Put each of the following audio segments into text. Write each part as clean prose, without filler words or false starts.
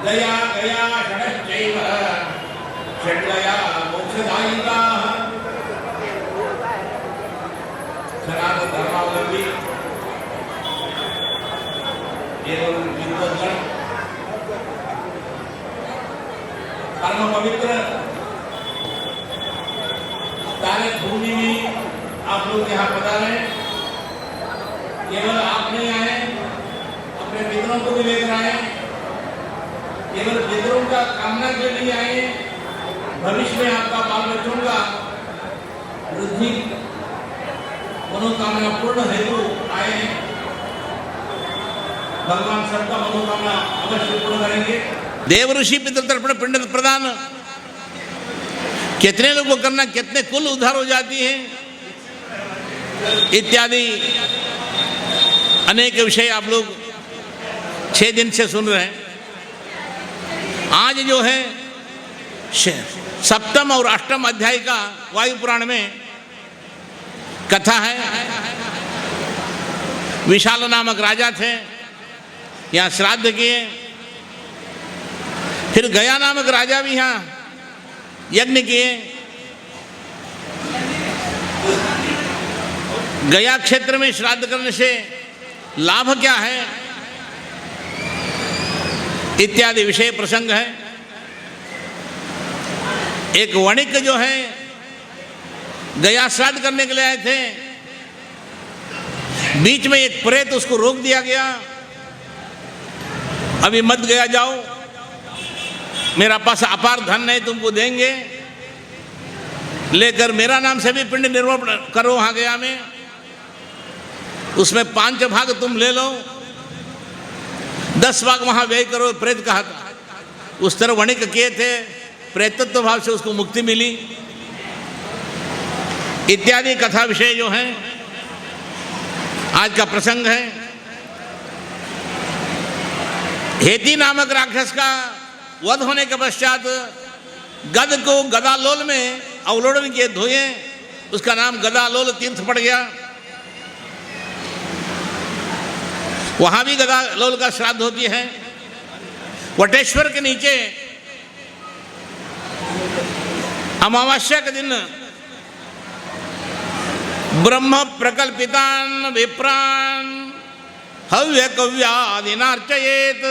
गया गया षडश्चैव षड्गया मोक्षदायिकाः। सनातन धर्मावलंबी एवं विद्वद्गण परम पवित्र तारे भूमि में आप लोग यहाँ पधारे। केवल आप नहीं आए, अपने मित्रों को भी लेकर आए। केवल मित्रों का कामना के लिए आए, भविष्य में आपका बाल बच्चों का वृद्धि मनोकामना पूर्ण हेतु आए हैं। भगवान सबका मनोकामना अवश्य पूर्ण करेंगे। देव ऋषि पितृतर्पण पिंड प्रदान कितने लोगों को करना, कितने कुल उद्धार हो जाती है, इत्यादि अनेक विषय आप लोग 6 दिन से सुन रहे हैं। आज जो है 7म और 8म अध्याय का वायु पुराण में कथा है। विशाल नामक राजा थे, यहाँ श्राद्ध किए। फिर गया नामक राजा भी यहाँ यज्ञ किए। गया क्षेत्र में श्राद्ध करने से लाभ क्या है, इत्यादि विषय प्रसंग है। एक वणिक जो है गया श्राद्ध करने के लिए आए थे, बीच में एक प्रेत उसको रोक दिया गया, अभी मत गया जाओ, मेरा पास अपार धन नहीं, तुमको देंगे, लेकर मेरा नाम से भी पिंड निर्माण करो वहां गया में, उसमें 5 भाग तुम ले लो, 10 भाग वहां व्यय करो। प्रेत कहा था, उस तरह वणिक किए थे, प्रेतत्व भाव से उसको मुक्ति मिली, इत्यादि कथा विषय जो है आज का प्रसंग है। हेती नामक राक्षस का वध होने के पश्चात गद को गदालोल में अवलोड़न किए धोए, उसका नाम गदालोल तीर्थ पड़ गया। वहां भी गदालोल का श्राद्ध होती है। वटेश्वर के नीचे अमावस्या के दिन ब्रह्म प्रकल्पितान विप्रान हव्य कव्यादिनार्चयेत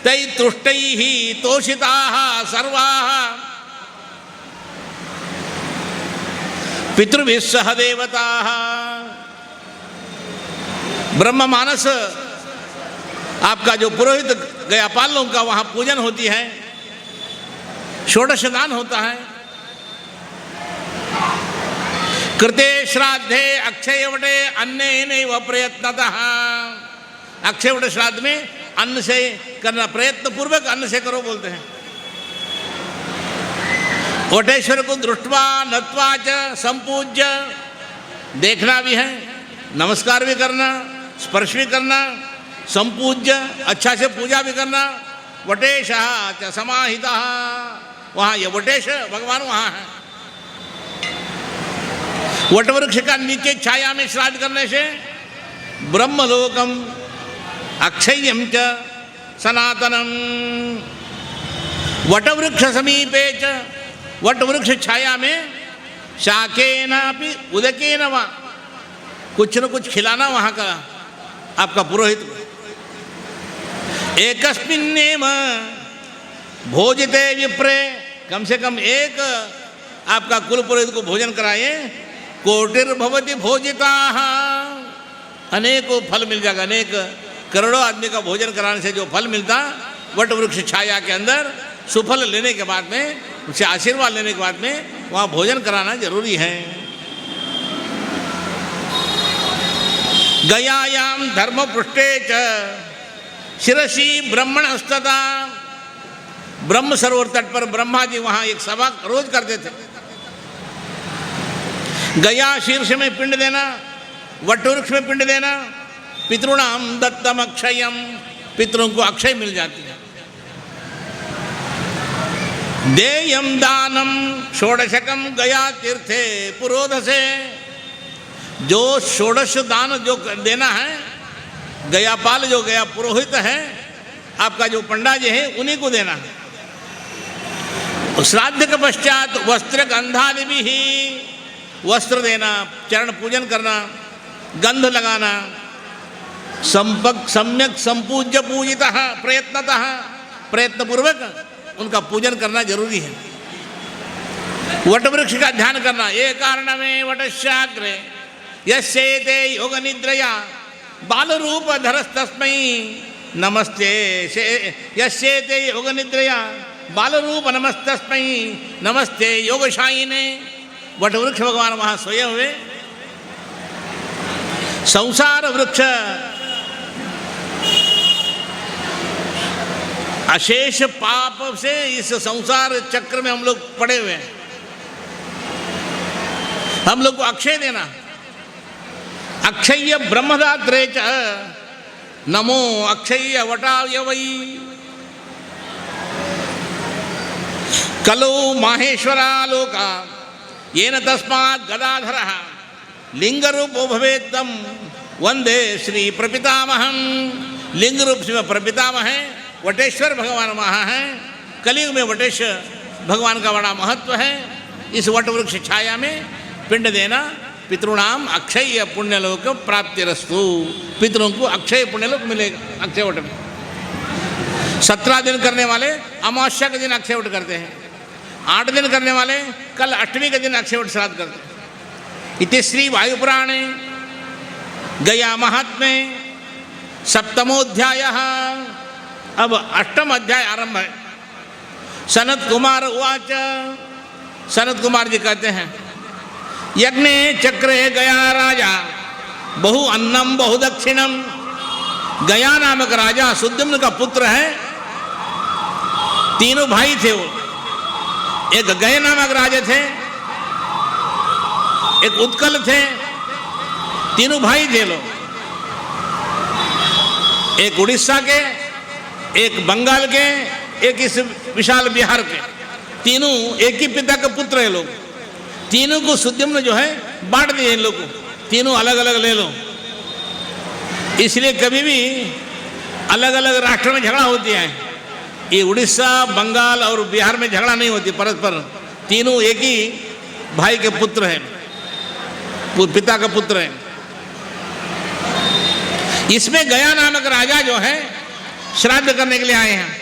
तै तुष्टैः तोषिताः सर्वाः पितृभिः सह देवताः। ब्रह्म मानस आपका जो पुरोहित गयापालों का वहां पूजन होती है, षोडश दान होता है। कृते श्राद्धे अक्षयवटे अन्नेनैव प्रयत्नतः। अक्षयवट श्राद्ध में अन्न से करना, प्रयत्न पूर्वक अन्न से करो बोलते हैं। वटेश्वर को दृष्टवा नत्वा च संपूज्य, देखना भी है, नमस्कार भी करना, स्पर्श भी करना, संपूज्य अच्छा से पूजा भी करना। वटेशः च समाहितः, वहाँ ये वटेश भगवान वहाँ है। वटवृक्ष का नीचे छाया में श्राद्ध करने से ब्रह्मलोकम अक्षय्यम च सनातनम। वटवृक्ष समीपे च, वटवृक्ष छाया में शाकेन अपि उदकेन वा, कुछ न कुछ खिलाना वहाँ का आपका पुरोहित। एकस्मिन्नेव भोजिते विप्रे, कम से कम एक आपका कुल पुरोहित को भोजन कराए। कोटिर्भवति भोजिताः, अनेकों फल मिल जाएगा। अनेक करोड़ों आदमी का भोजन कराने से जो फल मिलता, वट वृक्ष छाया के अंदर सुफल लेने के बाद में, उससे आशीर्वाद लेने के बाद में वहाँ भोजन कराना जरूरी है। गयायाम धर्म पृष्ठे च शिरसी ब्रह्मण स्तता। ब्रह्म सरोवर तट पर ब्रह्मा जी वहाँ एक सभा रोज करते थे। गया शीर्ष में पिंड देना, वटवृक्ष में पिंड देना। पितृणाम दत्तम अक्षयम, पितरों को अक्षय मिल जाती है। देयम दानम षोडशकम गया तीर्थे पुरोधसे, जो षोडश दान जो देना है, गयापाल जो गया पुरोहित है, आपका जो पंडा जी है उन्हीं को देना है। श्राद्ध के पश्चात वस्त्र गंधादि भी ही, वस्त्र देना, चरण पूजन करना, गंध लगाना, सम्यक संपूज्य पूजितः प्रयत्नतः, प्रयत्नपूर्वक उनका पूजन करना जरूरी है। वट वृक्ष का ध्यान करना, ये कारण में वटश्याग्रे यस्येते योग निद्रया बाल रूप धरस्तस्मै नमस्ते, यस्येते योग निद्रया बाल रूप नमस्तस्मै नमस्ते योगशायिने। वट वृक्ष भगवान वहाँ सोए हुए, संसार वृक्ष अशेष पाप से इस संसार चक्र में हम लोग पड़े हुए हैं। हम लोग को अक्षय देना, अक्षय ब्रह्मदात्रे च नमो अक्षय वटाय वै। कलो माहेश्वरालोका येन तस्मात् गदाधरः लिंग रूपो भवेत् तं वंदे श्री प्रपितामहं। लिंग रूप से प्रपितामह है, वटेश्वर भगवान वहाँ हैं। कलयुग में वटेश्वर भगवान का बड़ा महत्व है। इस वट वृक्ष छाया में पिंड देना, पितृणाम अक्षय पुण्यलोक प्राप्तिरस्तु। पितरों को अक्षय पुण्यलोक मिलेगा अक्षय वट में। 17 दिन करने वाले अमावस्या के दिन अक्षय वट करते हैं, 8 दिन करने वाले कल अष्टमी के दिन अक्षय वट श्राद्ध करते हैं। इति श्री वायुपुराणे गया महात्म्ये सप्तमोऽध्यायः। अब 8वां अध्याय आरंभ है। सनत कुमार उवाच, सनत कुमार जी कहते हैं, यज्ञे चक्रे गया राजा बहु अन्नम बहु दक्षिणम। गया नामक राजा सुद्युम्न का पुत्र है। तीनों भाई थे वो, एक गय नामक राजा थे, एक उत्कल थे, तीनों भाई थे लोग। एक उड़ीसा के, एक बंगाल के, एक इस विशाल बिहार के। तीनों एक ही पिता के पुत्र है लोग। तीनों को सुद्युम्न जो है बांट दिए इन लोग को, तीनों अलग अलग ले लो। इसलिए कभी भी अलग अलग राष्ट्र में झगड़ा होती है। ये उड़ीसा, बंगाल और बिहार में झगड़ा नहीं होती परस्पर। तीनों एक ही भाई के पुत्र हैं, पिता का पुत्र है। इसमें गया नामक राजा जो है श्राद्ध करने के लिए आए हैं।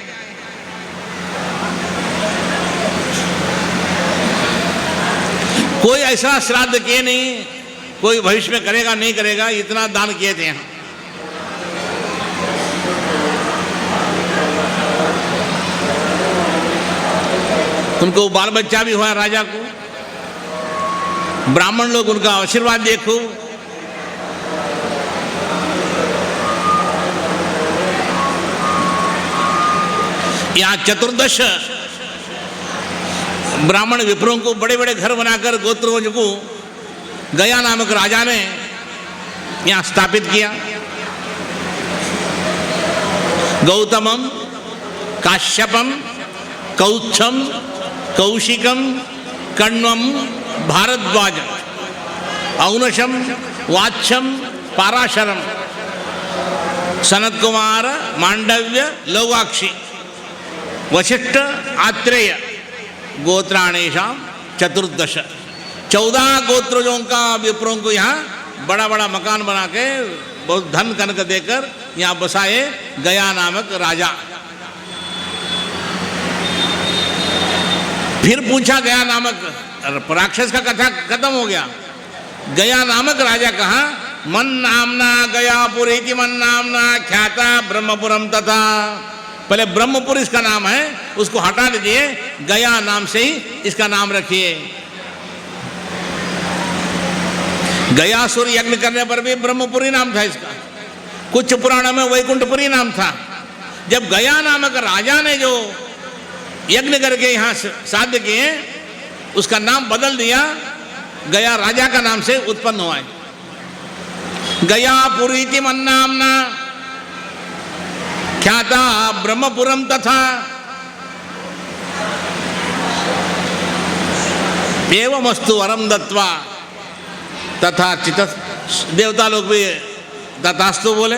कोई ऐसा श्राद्ध किए नहीं, कोई भविष्य में करेगा नहीं करेगा, इतना दान किए थे यहाँ। उनको बाल बच्चा भी हुआ राजा को। ब्राह्मण लोग उनका आशीर्वाद देखो। यहाँ 14 ब्राह्मण विप्रों को बड़े बड़े घर बनाकर गोत्रवंश को गया नामक राजा ने यहाँ स्थापित किया। गौतमम, काश्यपम, कौत्सम, कौशिकम, कण्वम, भारद्वाज, औनशम, वात्सम, पाराशरम, सनत कुमार, मांडव्य, लौवाक्षी, वशिष्ठ, आत्रेय गोत्राणेशम 14। 14 गोत्रजों का विप्रों को यहाँ बड़ा बड़ा मकान बना के बहुत धन कनक देकर यहाँ बसाए गया नामक राजा। फिर पूछा गया नामक राक्षस का कथा खत्म हो गया। गया नामक राजा कहा, मन नामना गयापुर इति मन नामना ख्याता ब्रह्मपुरम तथा। पहले ब्रह्मपुर इसका नाम है, उसको हटा दीजिए, गया नाम से ही इसका नाम रखिए। गयासुर यज्ञ करने पर भी ब्रह्मपुरी नाम था इसका। कुछ पुराणों में वैकुंठपुरी नाम था। जब गया नामक राजा ने जो यज्ञ करके यहाँ श्राद्ध किए, उसका नाम बदल दिया, गया राजा का नाम से उत्पन्न हुआ है। गयापुरी इति मन नामना ख्याता ब्रह्मपुरम तथा। एवमस्तु वरम दत्वा तथा चित। देवता लोग भी तथास्तु बोले।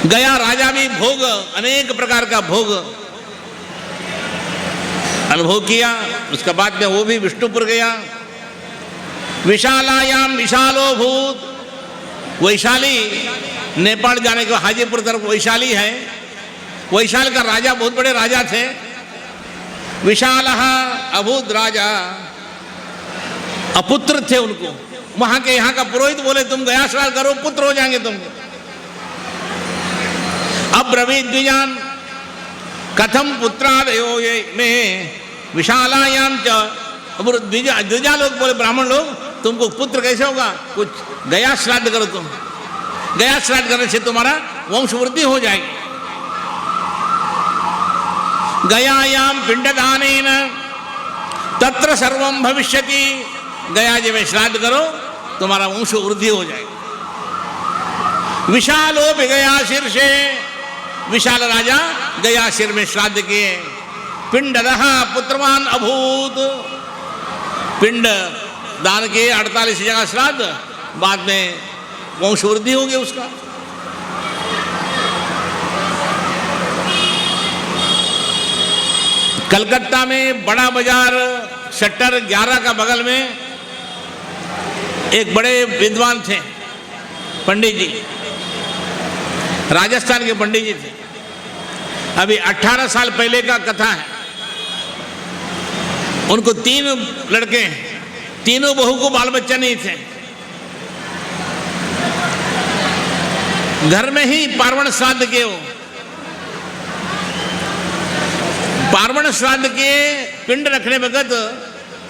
गया राजा भी भोग, अनेक प्रकार का भोग अनुभव किया। उसके बाद में वो भी विष्णुपुर गया। विशालायाम विशालो भूत, वैशाली नेपाल जाने को हाजीपुर तरफ वैशाली है। वैशाल का राजा बहुत बड़े राजा थे। विशाल अभूत राजा, अपुत्र थे उनको। वहां के यहाँ का पुरोहित बोले तुम गया श्राद्ध करो, पुत्र हो जाएंगे तुमको। अब ब्रवीत द्विजान कथम पुत्रादयो ये में विशालायाम च। अब द्विजा लोग बोले ब्राह्मण लोग तुमको पुत्र कैसे होगा, कुछ गया श्राद्ध करो। तुम गया श्राद्ध करने से तुम्हारा वंश वृद्धि हो जाएगी। गयायाम पिंडदानेन तत्र सर्वम भविष्यति। गया जी में श्राद्ध करो, तुम्हारा वंश वृद्धि हो जाएगी। विशालो भी गया शीर्षे, विशाल राजा गया सिर में श्राद्ध किए। पिंडदः पुत्रवान अभूत, पिंड दान किए 48 जगह श्राद्ध, बाद में वंश वृद्धि होगी उसका। कलकत्ता में बड़ा बाजार सेक्टर 11 का बगल में एक बड़े विद्वान थे, पंडित जी, राजस्थान के पंडित जी थे। अभी 18 साल पहले का कथा है। उनको 3 लड़के, तीनों बहू को बाल बच्चा नहीं थे। घर में ही पार्वण श्राद्ध किए। वो पार्वण श्राद्ध के पिंड रखने वक्त,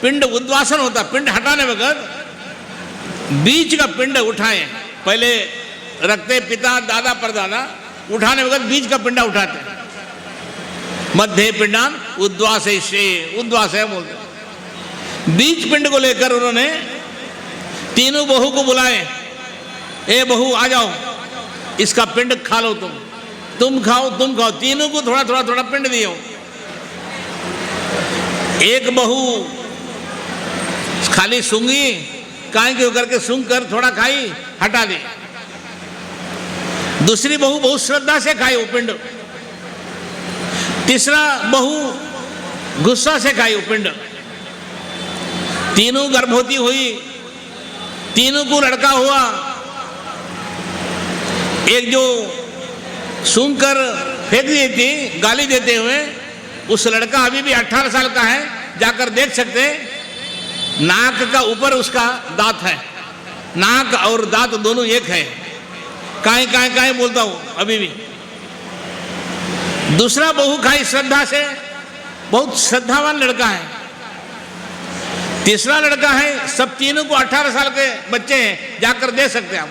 पिंड उद्वासन होता, पिंड हटाने वक्त बीच का पिंड उठाए। पहले रखते पिता दादा परदादा, उठाने वक्त बीच का पिंडा उठाते। मध्य पिंडान उद्वास है बोलते। बीच पिंड को लेकर उन्होंने तीनों बहू को बुलाए। ए बहू आ जाओ, इसका पिंड खा लो, तुम खाओ, तुम खाओ। तीनों को थोड़ा थोड़ा थोड़ा पिंड दियो। एक बहू खाली सूंगी, काहे क्यों करके सूंघ कर थोड़ा खाई, हटा दी। दूसरी बहू बहुत श्रद्धा से खाई वो पिंड। तीसरा बहू गुस्सा से खाई वो पिंड। तीनों गर्भवती हुई, तीनों को लड़का हुआ। एक जो सूंघ कर फेंक दी थी गाली देते हुए, उस लड़का अभी भी 18 साल का है, जाकर देख सकते। नाक का ऊपर उसका दांत है, नाक और दांत दोनों एक है। काहे काहे काहे बोलता हूं अभी भी। दूसरा बहू खाई श्रद्धा से, बहुत श्रद्धावान लड़का है। तीसरा लड़का है, सब तीनों को 18 साल के बच्चे हैं, जाकर दे सकते हैं आप।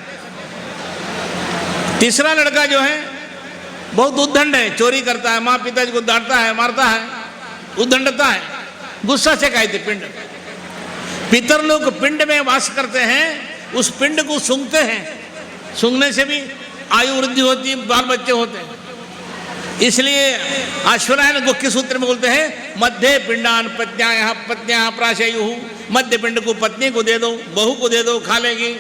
तीसरा लड़का जो है बहुत उद्दंड है, चोरी करता है, माँ पिताजी को डांटता है, मारता है, उद्दंडता है, गुस्सा से खाई थी पिंड। पितर लोग पिंड में वास करते हैं, उस पिंड को सूंघते हैं। सूंघने से भी आयु वृद्धि होती है, बाल बच्चे होते हैं। इसलिए अश्वरायण गुह्य सूत्र में बोलते हैं मध्य पिंडान पत्न्याः प्राशयुः। मध्य पिंड को पत्नी को दे दो, बहू को दे दो, खा लेगी।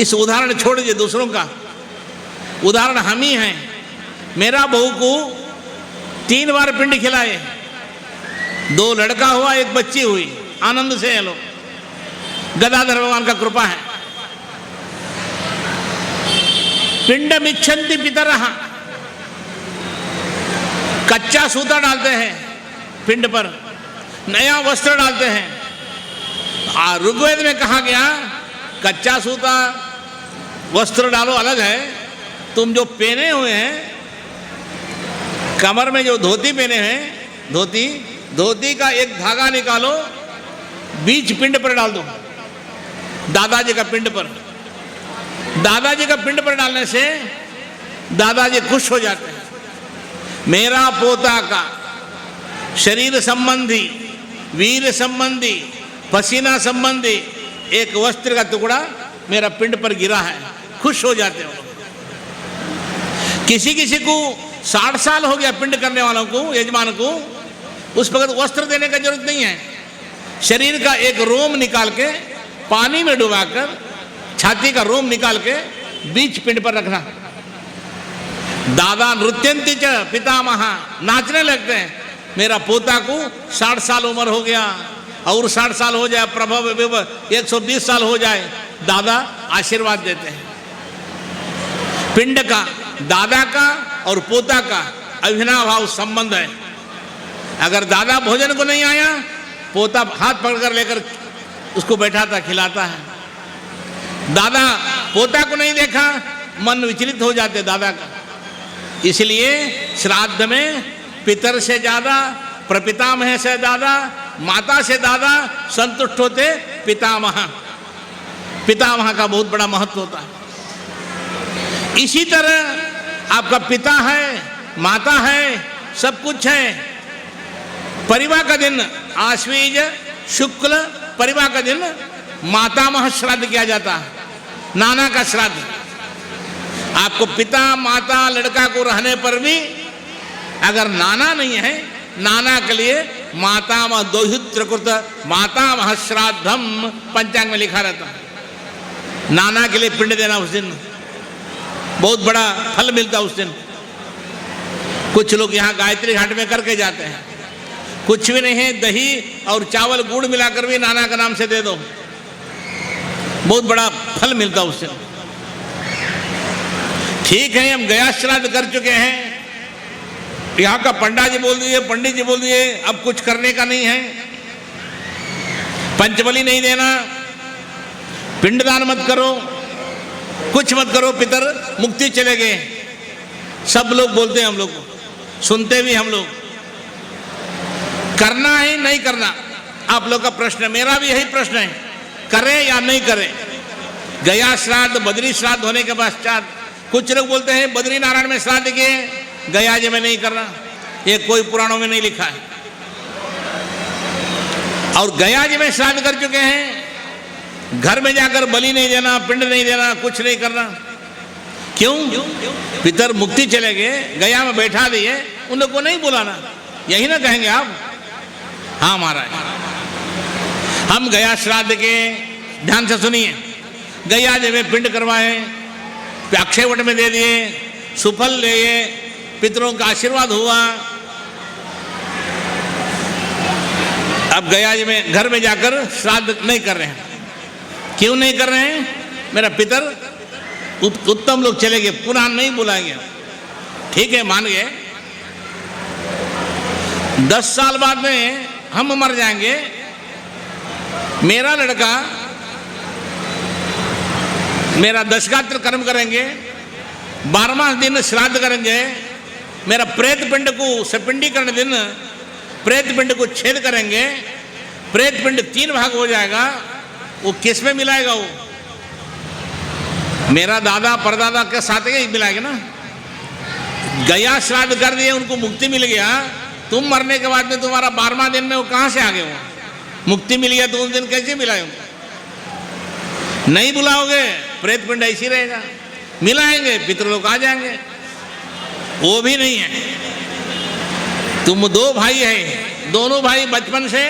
इस उदाहरण छोड़ दीजिए दूसरों का, उदाहरण हम ही हैं। मेरा बहू को 3 बार पिंड खिलाए, 2 लड़का हुआ, 1 बच्ची हुई। आनंद से है लोग, गदाधर भगवान का कृपा है। पिंड मिच्छन्ति पितरः, कच्चा सूता डालते हैं पिंड पर, नया वस्त्र डालते हैं। ऋग्वेद में कहा गया कच्चा सूता वस्त्र डालो अलग है, तुम जो पहने हुए हैं, कमर में जो धोती पहने हैं, धोती का एक धागा निकालो, बीच पिंड पर डाल दो, दादाजी का पिंड पर। दादाजी का पिंड पर डालने से दादाजी खुश हो जाते हैं। मेरा पोता का शरीर संबंधी, वीर संबंधी, पसीना संबंधी एक वस्त्र का टुकड़ा मेरा पिंड पर गिरा है, खुश हो जाते हो। किसी किसी को 60 साल हो गया पिंड करने वालों को, यजमान को, उस वक्त वस्त्र देने का जरूरत नहीं है। शरीर का एक रोम निकाल के पानी में डुबाकर, छाती का रोम निकाल के बीच पिंड पर रखना। दादा नृत्यंती च पितामह, नाचने लगते हैं। मेरा पोता को 60 साल उम्र हो गया और 60 साल हो जाए, प्रभव 120 साल हो जाए, दादा आशीर्वाद देते हैं। पिंड का, दादा का और पोता का अविनाभाव संबंध है। अगर दादा भोजन को नहीं आया, पोता हाथ पकड़कर लेकर उसको बैठाता, खिलाता है। दादा पोता को नहीं देखा, मन विचलित हो जाते दादा का। इसलिए श्राद्ध में पितर से ज्यादा, प्रपितामह से ज्यादा, माता से ज्यादा संतुष्ट होते पितामह। पितामह का बहुत बड़ा महत्व होता है। इसी तरह आपका पिता है, माता है, सब कुछ है। परिवा का दिन, आश्वीज शुक्ल परिवा का दिन मातामह श्राद्ध किया जाता है, नाना का श्राद्ध। आपको पिता माता लड़का को रहने पर भी अगर नाना नहीं है, नाना के लिए मातामह दोहित्रकृत मातामह श्राद्धम पंचांग में लिखा रहता है। नाना के लिए पिंड देना उस दिन बहुत बड़ा फल मिलता उस दिन। कुछ लोग यहाँ गायत्री घाट में करके जाते हैं, कुछ भी नहीं है, दही और चावल गुड़ मिलाकर भी नाना का नाम से दे दो, बहुत बड़ा फल मिलता उससे। ठीक है, हम गया श्राद्ध कर चुके हैं, यहाँ का पंडा जी बोल दिए, पंडित जी बोल दिए, अब कुछ करने का नहीं है, पंचबली नहीं देना, पिंडदान मत करो, कुछ मत करो, पितर मुक्ति चले गए। सब लोग बोलते हैं, हम लोग सुनते भी, हम लोग करना है नहीं करना आप लोग का प्रश्न है, मेरा भी यही प्रश्न है, करें या नहीं करें। गया श्राद्ध, बद्री श्राद्ध होने के पश्चात कुछ लोग बोलते हैं बद्री नारायण में श्राद्ध किए, गया जी में नहीं करना, ये कोई पुराणों में नहीं लिखा है। और गया जी में श्राद्ध कर चुके हैं, घर में जाकर बलि नहीं देना, पिंड नहीं देना, कुछ नहीं करना। क्यों? पितर मुक्ति चले गए, गया में बैठा दिए, उन लोग को नहीं बुलाना, यही ना कहेंगे आप? हाँ महाराज, हम गया श्राद्ध के, ध्यान से सुनिए, गया जी में पिंड करवाए, अक्षयवट में दे दिए, सुफल लिए, पितरों का आशीर्वाद हुआ। अब गया जी में घर में जाकर श्राद्ध नहीं कर रहे हैं। क्यों नहीं कर रहे हैं? मेरा पितर उत्तम लोग चले गए, पुनः नहीं बुलाएंगे। ठीक है, मान गए, 10 साल बाद में हम मर जाएंगे, मेरा लड़का मेरा दशगात्र कर्म करेंगे, 12वां दिन श्राद्ध करेंगे, मेरा प्रेत पिंड को सपिंडीकरण दिन प्रेत पिंड को छेद करेंगे, प्रेत पिंड 3 भाग हो जाएगा, वो किस में मिलाएगा? वो मेरा दादा परदादा के साथ ही मिलाएगा ना। गया श्राद्ध कर दिए, उनको मुक्ति मिल गया, तुम मरने के बाद में तुम्हारा 12वां दिन में वो कहां से आ गए? वो मुक्ति मिल गया तो उस दिन कैसे मिलाए उनको? नहीं बुलाओगे, प्रेत पिंड ऐसी रहेगा। मिलाएंगे, पितृलोक आ जाएंगे, वो भी नहीं है। तुम 2 भाई है, दोनों भाई बचपन से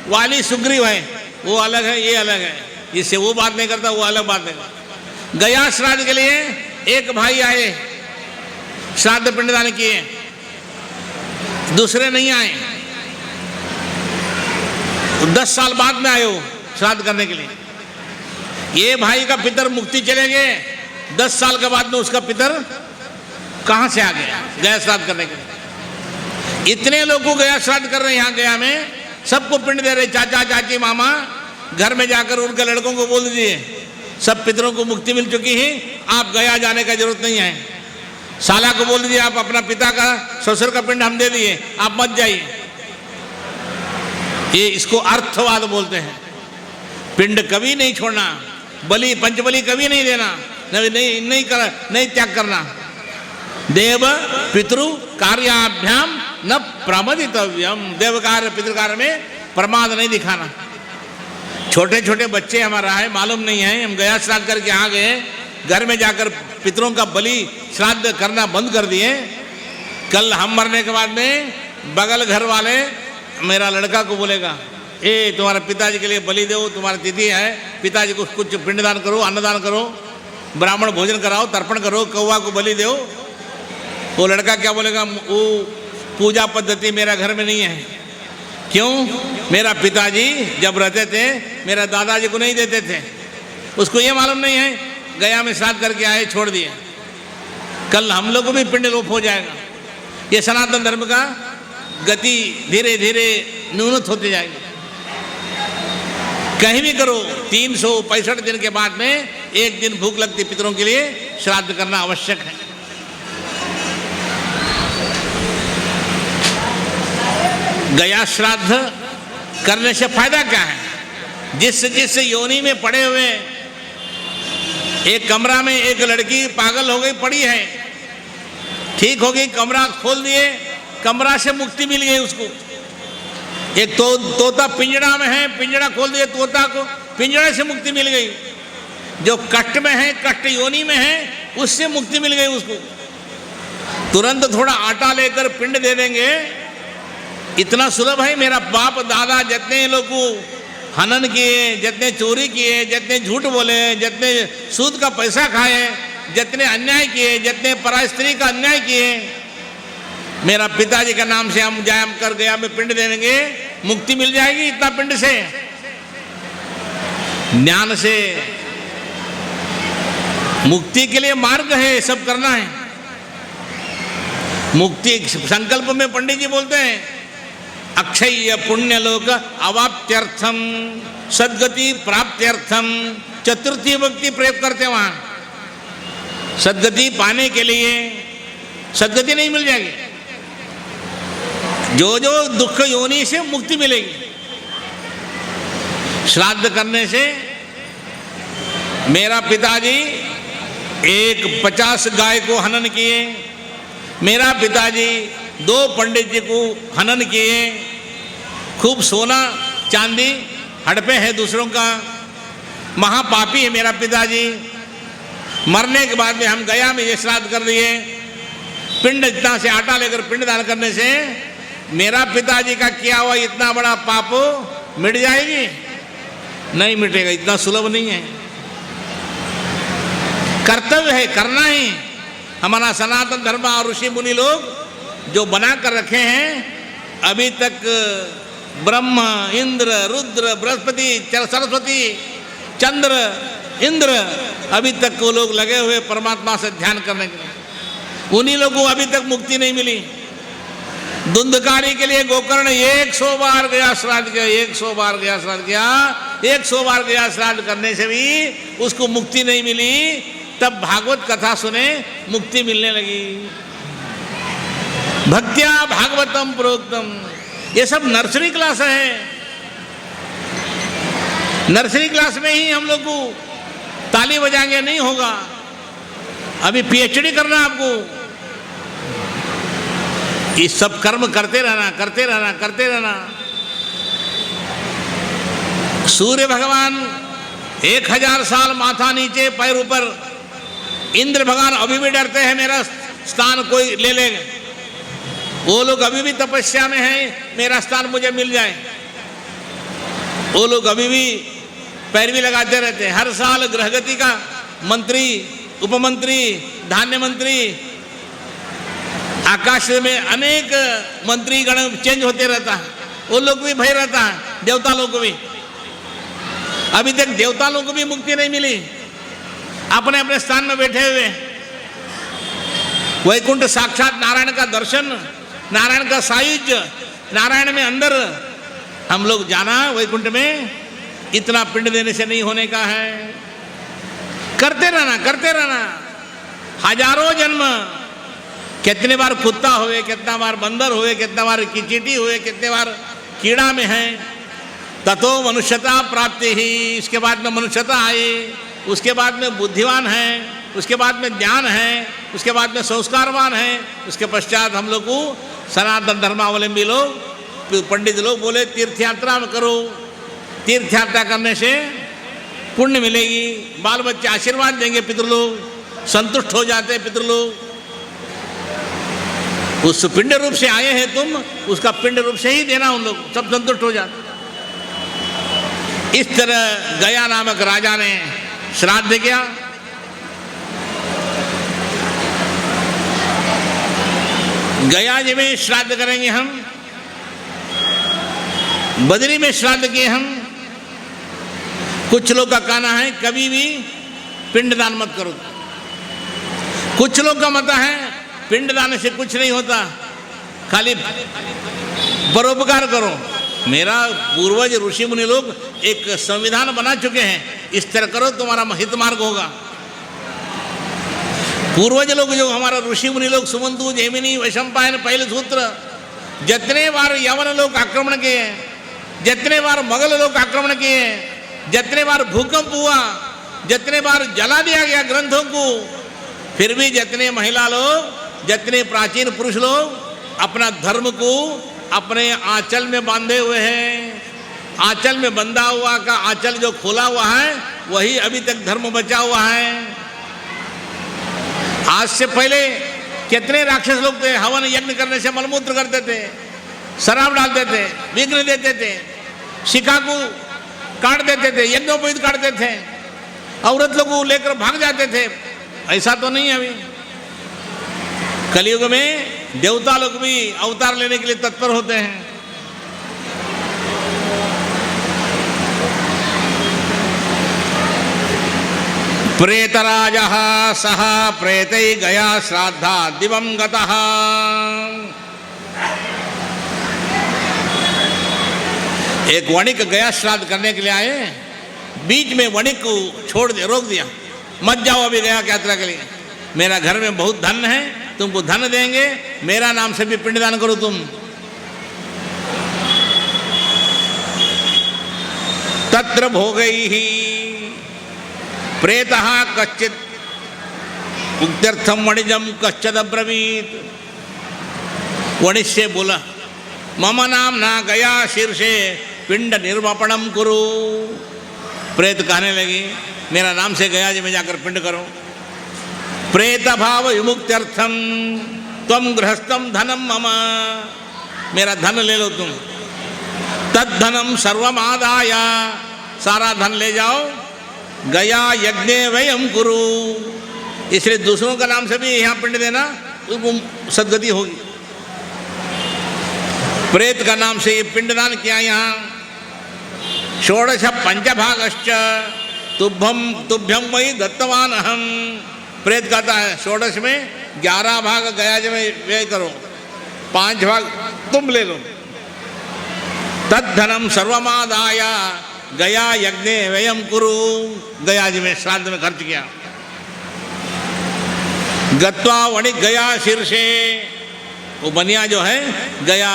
वाली सुग्रीव है, वो अलग है, ये अलग है, इससे वो बात नहीं करता, वो अलग बात नहीं करता। गया श्राद्ध के लिए एक भाई आए, श्राद्ध पिंडदान किए, दूसरे नहीं आए, 10 साल बाद में आए हो श्राद्ध करने के लिए। ये भाई का पितर मुक्ति चले गए, 10 साल के बाद में उसका पितर कहां से आ गया गया श्राद्ध करने के लिए? इतने लोग को गया श्राद्ध कर रहे हैं यहाँ गया में, सबको पिंड दे रहे, चाचा चाची मामा। घर में जाकर उनके लड़कों को बोल दीजिए सब पितरों को मुक्ति मिल चुकी है, आप गया जाने का जरूरत नहीं है। साला को बोल दीजिए आप अपना पिता का ससुर का पिंड हम दे दिए, आप मत जाइए। ये इसको अर्थवाद बोलते हैं। पिंड कभी नहीं छोड़ना, बलि पंचबलि कभी नहीं देना, नहीं त्याग करना। देव पितृ कार्याभ्याम न प्रमदितव्यम, देव कार्य पितृ कार्य में प्रमाद नहीं दिखाना। छोटे छोटे बच्चे हमारा है, मालूम नहीं है, हम गया श्राद्ध करके आ गए, घर में जाकर पितरों का बलि श्राद्ध करना बंद कर दिए। कल हम मरने के बाद में बगल घर वाले मेरा लड़का को बोलेगा, ए तुम्हारे पिताजी के लिए बलि दो, तुम्हारी तिथि है, पिताजी को कुछ पिंडदान करो, अन्नदान करो। ब्राह्मण भोजन कराओ, तर्पण करो, कौवा को बलि दो। वो लड़का क्या बोलेगा, वो पूजा पद्धति मेरा घर में नहीं है। क्यों? मेरा पिताजी जब रहते थे मेरा दादाजी को नहीं देते थे। उसको ये मालूम नहीं है, गया में श्राद्ध करके आए, छोड़ दिए। कल हम लोग को भी पिंड लोप हो जाएगा। ये सनातन धर्म का गति धीरे धीरे न्यूनत होती जाएगी। कहीं भी करो 365 दिन के बाद में एक दिन भूख लगती पितरों के लिए, श्राद्ध करना आवश्यक है। गया श्राद्ध करने से फायदा क्या है? जिस योनि में पड़े हुए, एक कमरा में एक लड़की पागल हो गई पड़ी है, ठीक हो गई, कमरा खोल दिए, कमरा से मुक्ति मिल गई उसको। एक तोता पिंजड़ा में है, पिंजड़ा खोल दिए, तोता को पिंजड़े से मुक्ति मिल गई। जो कष्ट में है, कष्ट योनि में है, उससे मुक्ति मिल गई उसको। तुरंत थोड़ा आटा लेकर पिंड दे देंगे, इतना सुलभ है। मेरा बाप दादा जितने लोग को हनन किए, जितने चोरी किए, जितने झूठ बोले, जितने सूद का पैसा खाए, जितने अन्याय किए, जितने पराय स्त्री का अन्याय किए, मेरा पिताजी का नाम से हम जायम कर गया में पिंड दे देंगे, मुक्ति मिल जाएगी इतना पिंड से। ज्ञान से मुक्ति के लिए मार्ग है, सब करना है। मुक्ति संकल्प में पंडित जी बोलते हैं, अक्षय पुण्यलोक अवाप्त्यर्थम सद्गति प्राप्त्यर्थम चतुर्थी भक्ति प्रयोग करते हैं। वहां सद्गति पाने के लिए, सद्गति नहीं मिल जाएगी, जो जो दुख योनि से मुक्ति मिलेगी। श्राद्ध करने से मेरा पिताजी 50 गाय को हनन किए, मेरा पिताजी 2 पंडित जी को हनन किए, खूब सोना चांदी हड़पे है दूसरों का, महापापी है मेरा पिताजी। मरने के बाद में हम गया में ये श्राद्ध कर दिए, पिंड इतना से आटा लेकर पिंड दान करने से मेरा पिताजी का किया हुआ इतना बड़ा पाप मिट जाएगी? नहीं मिटेगा, इतना सुलभ नहीं है। कर्तव्य है, करना ही। हमारा सनातन धर्म और ऋषि मुनि लोग जो बना कर रखे हैं, अभी तक ब्रह्म, इंद्र, रुद्र, बृहस्पति, सरस्वती, चंद्र, इंद्र, अभी तक वो लोग लगे हुए परमात्मा से ध्यान करने के लिए। उन्हीं लोगों को अभी तक मुक्ति नहीं मिली। धुंधकारी के लिए गोकर्ण 100 बार गया श्राद्ध किया, 100 बार गया श्राद्ध किया, 100 बार गया श्राद्ध करने से भी उसको मुक्ति नहीं मिली। तब भागवत कथा सुने, मुक्ति मिलने लगी। भक्त्या भागवतम प्रोक्तम। ये सब नर्सरी क्लास है। नर्सरी क्लास में ही हम लोग को ताली बजाएंगे नहीं होगा, अभी पीएचडी करना आपको। ये सब कर्म करते रहना, करते रहना, करते रहना। सूर्य भगवान 1000 साल माथा नीचे पैर ऊपर, इंद्र भगवान अभी भी डरते हैं मेरा स्थान कोई ले लेगा। वो लोग अभी भी तपस्या में हैं, मेरा स्थान मुझे मिल जाए। वो लोग अभी भी पैरवी लगाते रहते हैं। हर साल गृहगति का मंत्री, उपमंत्री, धान्य मंत्री, आकाश में अनेक मंत्री गण चेंज होते रहता है। वो लोग भी भय रहता है, देवता लोग को भी। अभी तक देवता लोग को भी मुक्ति नहीं मिली, अपने अपने स्थान में बैठे हुए। वैकुंठ साक्षात नारायण का दर्शन, नारायण का सायुज्य, नारायण में अंदर हम लोग जाना वैकुंठ में, इतना पिंड देने से नहीं होने का है। करते रहना, करते रहना। हजारों जन्म, कितने बार कुत्ता हुए, कितना बार बंदर हुए, कितना बार चींटी हुए, कितने बार कीड़ा में है। ततो मनुष्यता प्राप्ति ही। इसके बाद में मनुष्यता आई, उसके बाद में बुद्धिवान है, उसके बाद में ज्ञान है, उसके बाद में संस्कारवान है। उसके पश्चात हम लोग को सनातन धर्मावलंबी लोग, पंडित लोग बोले तीर्थ यात्रा में करो। तीर्थ यात्रा करने से पुण्य मिलेगी, बाल बच्चे आशीर्वाद देंगे, पितृलोग संतुष्ट हो जाते हैं। पितृलोग उस पिंड रूप से आए हैं तुम, उसका पिंड रूप से ही देना, उन लोग सब संतुष्ट हो जाते। इस तरह गया नामक राजा ने श्राद्ध किया। गया जी में श्राद्ध करेंगे हम, बद्री में श्राद्ध किए हम। कुछ लोग का कहना है कभी भी पिंडदान मत करो। कुछ लोग का मत है पिंडदान से कुछ नहीं होता, खाली परोपकार करो। मेरा पूर्वज ऋषि मुनि लोग एक संविधान बना चुके हैं, इस तरह करो तुम्हारा हित मार्ग होगा। पूर्वज लोग जो हमारा ऋषि मुनि लोग सुमंतु जैमिनी वैशंपायन पहले सूत्र, जितने बार यवन लोग आक्रमण किए, जितने बार मुगल लोग आक्रमण किए, जितने बार भूकंप हुआ, जितने बार जला दिया गया ग्रंथों को, फिर भी जितने महिला लोग, जितने प्राचीन पुरुष लोग अपना धर्म को अपने आंचल में बांधे हुए हैं। आंचल में बंधा हुआ का आंचल जो खोला हुआ है वही अभी तक धर्म बचा हुआ है। आज से पहले कितने राक्षस लोग थे, हवन यज्ञ करने से मलमूत्र करते थे, शराब डालते थे, विघ्न देते थे, शिखा को काट देते थे, यज्ञोपवीत काटते थे, औरत लोग को लेकर भाग जाते थे। ऐसा तो नहीं है अभी। कलयुग में देवता लोग भी अवतार लेने के लिए तत्पर होते हैं। प्रेतराजः सह प्रेतै गया श्राद्धा दिवं गतः। एक वणिक गया श्राद्ध करने के लिए आए, बीच में वणिक को छोड़ दिया, रोक दिया, मत जाओ अभी गया यात्रा के लिए, मेरा घर में बहुत धन है, तुमको धन देंगे, मेरा नाम से भी पिंडदान करो तुम। तत्र भोगैः प्रेतः कश्चित् उक्त्यर्थम वणिजम कश्चित् अब्रवीत। वणिज से बोला मम नाम ना गया शीर्षे पिंड निर्वापणम कुरु। प्रेत कहने लगी मेरा नाम से गया जी में जाकर पिंड करो। प्रेत भाव विमुक्त्यर्थम त्वम गृहस्थम धनम मम, मेरा धन ले लो तुम। तद धनम सर्वमादाय, सारा धन ले जाओ, गया यज्ञ वयम कुरु। इसलिए दूसरों का नाम से भी यहाँ पिंड देना, उसको सद्गति होगी। प्रेत का नाम से ये पिंडदान किया यहाँ। षोडश पंचभागश्च तुभ्यम वही दत्तवान अहम। प्रेत कहता है षोडश में 11 भाग गया जी में व्यय करो, 5 भाग तुम ले लो। तद्धनम सर्वमादाय गया यज्ञ व्ययम कुरु। गया जी में श्राद्ध में खर्च किया। गत्वा वणिक गया शीर्षे, वो बनिया जो है गया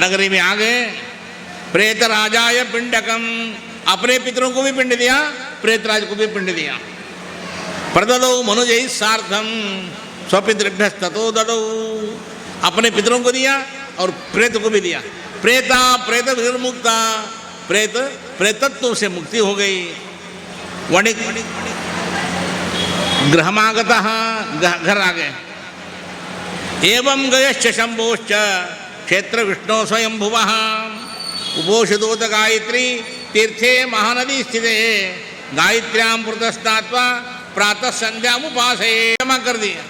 नगरी में आ गए। प्रेत राजाय पिंडकम, अपने पितरों को भी पिंड दिया, प्रेतराज को भी पिंड दिया। प्रददौ मनुजै सार्धम स्वपितृभ्यस्ततो ददौ, अपने पितरों को दिया और प्रेत को भी दिया। प्रेता प्रेत विर्मुक्ता, प्रेत प्रेतत्व से मुक्ति हो गई। वणिक गृहमागतः, घर आ गए। एवं गयश्च शंभोश्च क्षेत्र विष्णु स्वयं भुवः उपोषितोत गायत्री तीर्थे महानदी स्थिते गायत्र्यां पुरतस्नात्वा प्रातः संध्याम उपासे। जमा कर दिया।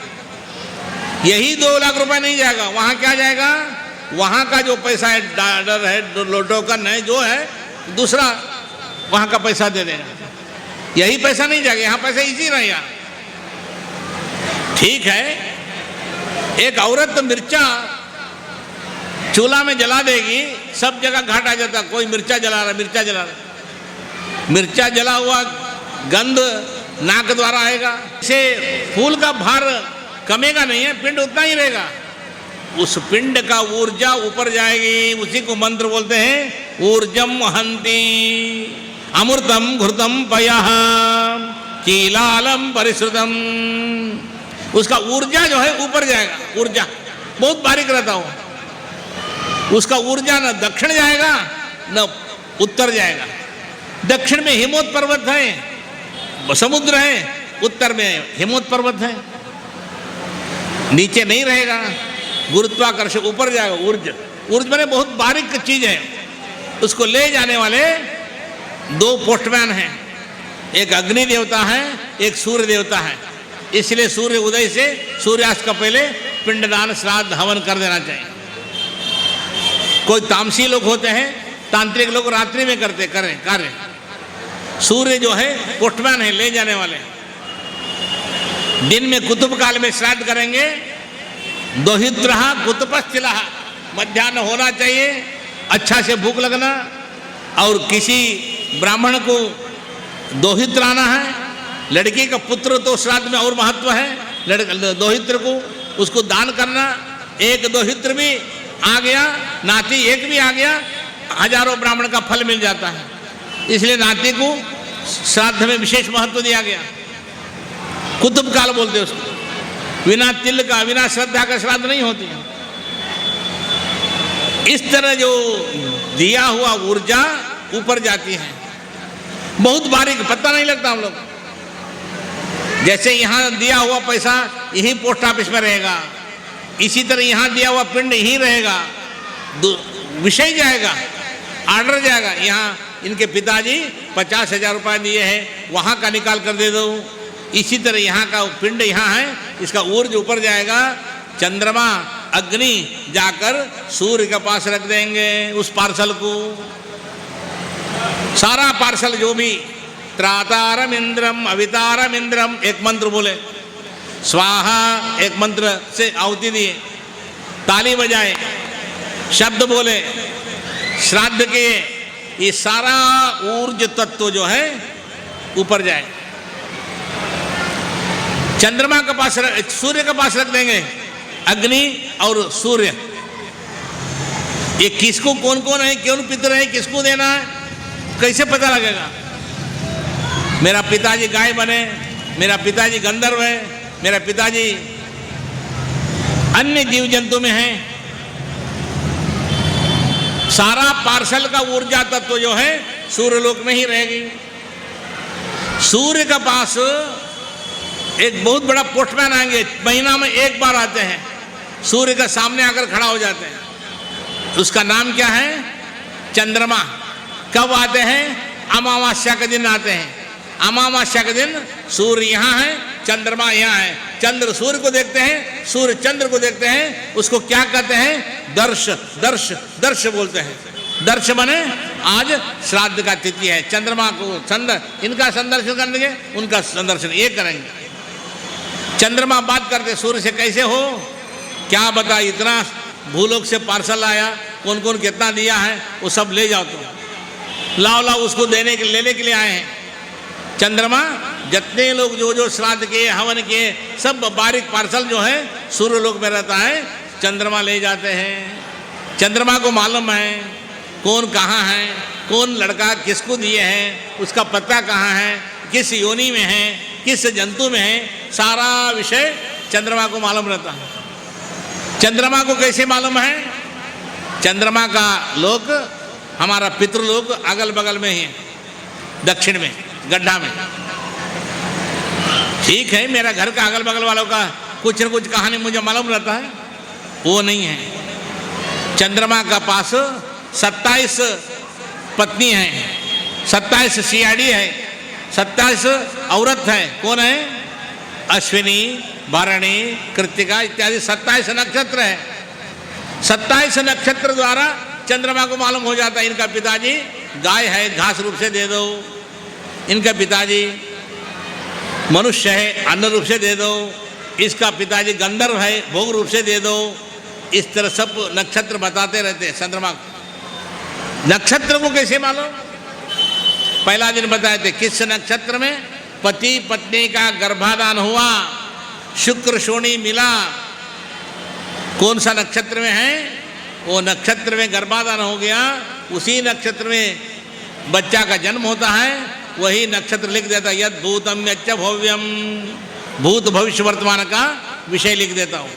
यही 2 लाख रुपए नहीं जाएगा, वहां क्या जाएगा? वहां का जो पैसा है, डॉलर है, टोकन है, जो है दूसरा वहां का पैसा दे देगा। यही पैसा नहीं जाएगा, यहाँ पैसा इसी रहेगा। ठीक है, एक औरत मिर्चा चूल्हा में जला देगी, सब जगह घाट आ जाता, कोई मिर्चा जला रहा, मिर्चा जला रहा, मिर्चा जला हुआ गंध नाक द्वारा आएगा। इसे फूल का भार कमेगा नहीं है, पिंड उतना ही रहेगा। उस पिंड का ऊर्जा ऊपर जाएगी, उसी को मंत्र बोलते हैं ऊर्जम हंती अमृतम घृतम पयः कीलालम परिश्रुतम। उसका ऊर्जा जो है ऊपर जाएगा, ऊर्जा बहुत बारीक रहता हो। उसका ऊर्जा न दक्षिण जाएगा न उत्तर जाएगा। दक्षिण में हिमवत पर्वत है, समुद्र है, उत्तर में हिमवत पर्वत है, नीचे नहीं रहेगा। गुरुत्वाकर्षण ऊपर जाएगा। ऊर्ज मैंने बहुत बारीक चीज है। उसको ले जाने वाले 2 पोस्टमैन हैं, एक अग्नि देवता है, एक सूर्य देवता है। इसलिए सूर्य उदय से सूर्यास्त का पहले पिंडदान श्राद्ध हवन कर देना चाहिए। कोई तामसी लोग होते हैं, तांत्रिक लोग रात्रि में करते करें कार्य। सूर्य जो है पोस्टमैन है, ले जाने वाले। दिन में कुतुब काल में श्राद्ध करेंगे। दोहित्रः कुतुपस्थिलः, मध्याह्न होना चाहिए, अच्छा से भूख लगना। और किसी ब्राह्मण को दोहित्र आना है, लड़की का पुत्र तो श्राद्ध में और महत्व है। दोहित्र को उसको दान करना। एक दोहित्र भी आ गया, नाती एक भी आ गया, हजारों ब्राह्मण का फल मिल जाता है। इसलिए नाती को श्राद्ध में विशेष महत्व दिया गया। कुतुब काल बोलते उसको। बिना तिल का, बिना श्रद्धा का श्राद्ध नहीं होती। इस तरह जो दिया हुआ ऊर्जा ऊपर जाती है, बहुत बारीक, पता नहीं लगता हम लोग। जैसे यहाँ दिया हुआ पैसा यही पोस्ट ऑफिस में रहेगा, इसी तरह यहाँ दिया हुआ पिंड यही रहेगा। विषय जाएगा, ऑर्डर जाएगा। यहाँ इनके पिताजी 50,000 रुपये दिए हैं, वहाँ का निकाल कर दे दो। इसी तरह यहाँ का पिंड यहाँ है, इसका ऊर्ज ऊपर जाएगा। चंद्रमा अग्नि जाकर सूर्य के पास रख देंगे उस पार्सल को। सारा पार्सल जो भी, त्रातारम इंद्रम अवितारम इंद्रम, एक मंत्र बोले, स्वाहा एक मंत्र से आहुति दिए, ताली बजाए, शब्द बोले, श्राद्ध किए, ये सारा ऊर्ज तत्व जो है ऊपर जाए। चंद्रमा के पास, सूर्य के पास रख देंगे, अग्नि और सूर्य। ये किसको, कौन कौन है, क्यों पितर है, किसको देना है, कैसे पता लगेगा? मेरा पिताजी गाय बने, मेरा पिताजी गंधर्व है, मेरा पिताजी अन्य जीव जंतु में है। सारा पार्सल का ऊर्जा तत्व जो है सूर्यलोक में ही रहेगी। सूर्य के पास एक बहुत बड़ा पोस्टमैन आएंगे, महीना में एक बार आते हैं, सूर्य के सामने आकर खड़ा हो जाते हैं। उसका नाम क्या है? चंद्रमा। कब आते हैं? अमावस्या के दिन आते हैं। अमावस्या के दिन सूर्य यहाँ है, चंद्रमा यहाँ है। चंद्र सूर्य को देखते हैं, सूर्य चंद्र को देखते हैं। उसको क्या कहते हैं? दर्श, दर्श, दर्श बोलते हैं। दर्श बने आज श्राद्ध का तिथि है। चंद्रमा को इनका संदर्शन करेंगे, उनका संदर्शन ये करेंगे। चंद्रमा बात करते सूर्य से, कैसे हो, क्या बता, इतना भूलोक से पार्सल आया, कौन कौन कितना दिया है, वो सब ले जाओ। तो लाओ लाओ, उसको लेने के लिए आए हैं। चंद्रमा जितने लोग जो जो श्राद्ध किए, हवन किए, सब बारीक पार्सल जो है सूर्यलोक में रहता है, चंद्रमा ले जाते हैं। चंद्रमा को मालूम है कौन कहाँ है, कौन लड़का किसको दिए हैं, उसका पता कहाँ है, किस योनि में है, किस जंतु में है, सारा विषय चंद्रमा को मालूम रहता है। चंद्रमा को कैसे मालूम है? चंद्रमा का लोक, हमारा पितृलोक अगल बगल में ही है, दक्षिण में गड्ढा में। ठीक है, मेरा घर का अगल बगल वालों का कुछ न कुछ कहानी मुझे मालूम रहता है, वो नहीं है। चंद्रमा का पास 27 पत्नी है, 27 सियाड़ी है, 27 औरत है। कौन है? अश्विनी, भरणी, कृत्तिका इत्यादि 27 नक्षत्र है। 27 नक्षत्र द्वारा चंद्रमा को मालूम हो जाता है इनका पिताजी गाय है, घास रूप से दे दो। इनका पिताजी मनुष्य है, अन्न रूप से दे दो। इसका पिताजी गंधर्व है, भोग रूप से दे दो। इस तरह सब नक्षत्र बताते रहते हैं चंद्रमा को। नक्षत्र को कैसे मालूम? पहला दिन बताए थे, किस नक्षत्र में पति पत्नी का गर्भाधान हुआ, शुक्र शोणी मिला, कौन सा नक्षत्र में है, वो नक्षत्र में गर्भाधान हो गया, उसी नक्षत्र में बच्चा का जन्म होता है। वही नक्षत्र लिख देता, यद भूतम यच्च भव्यम, भूत भविष्य वर्तमान का विषय लिख देता हूँ,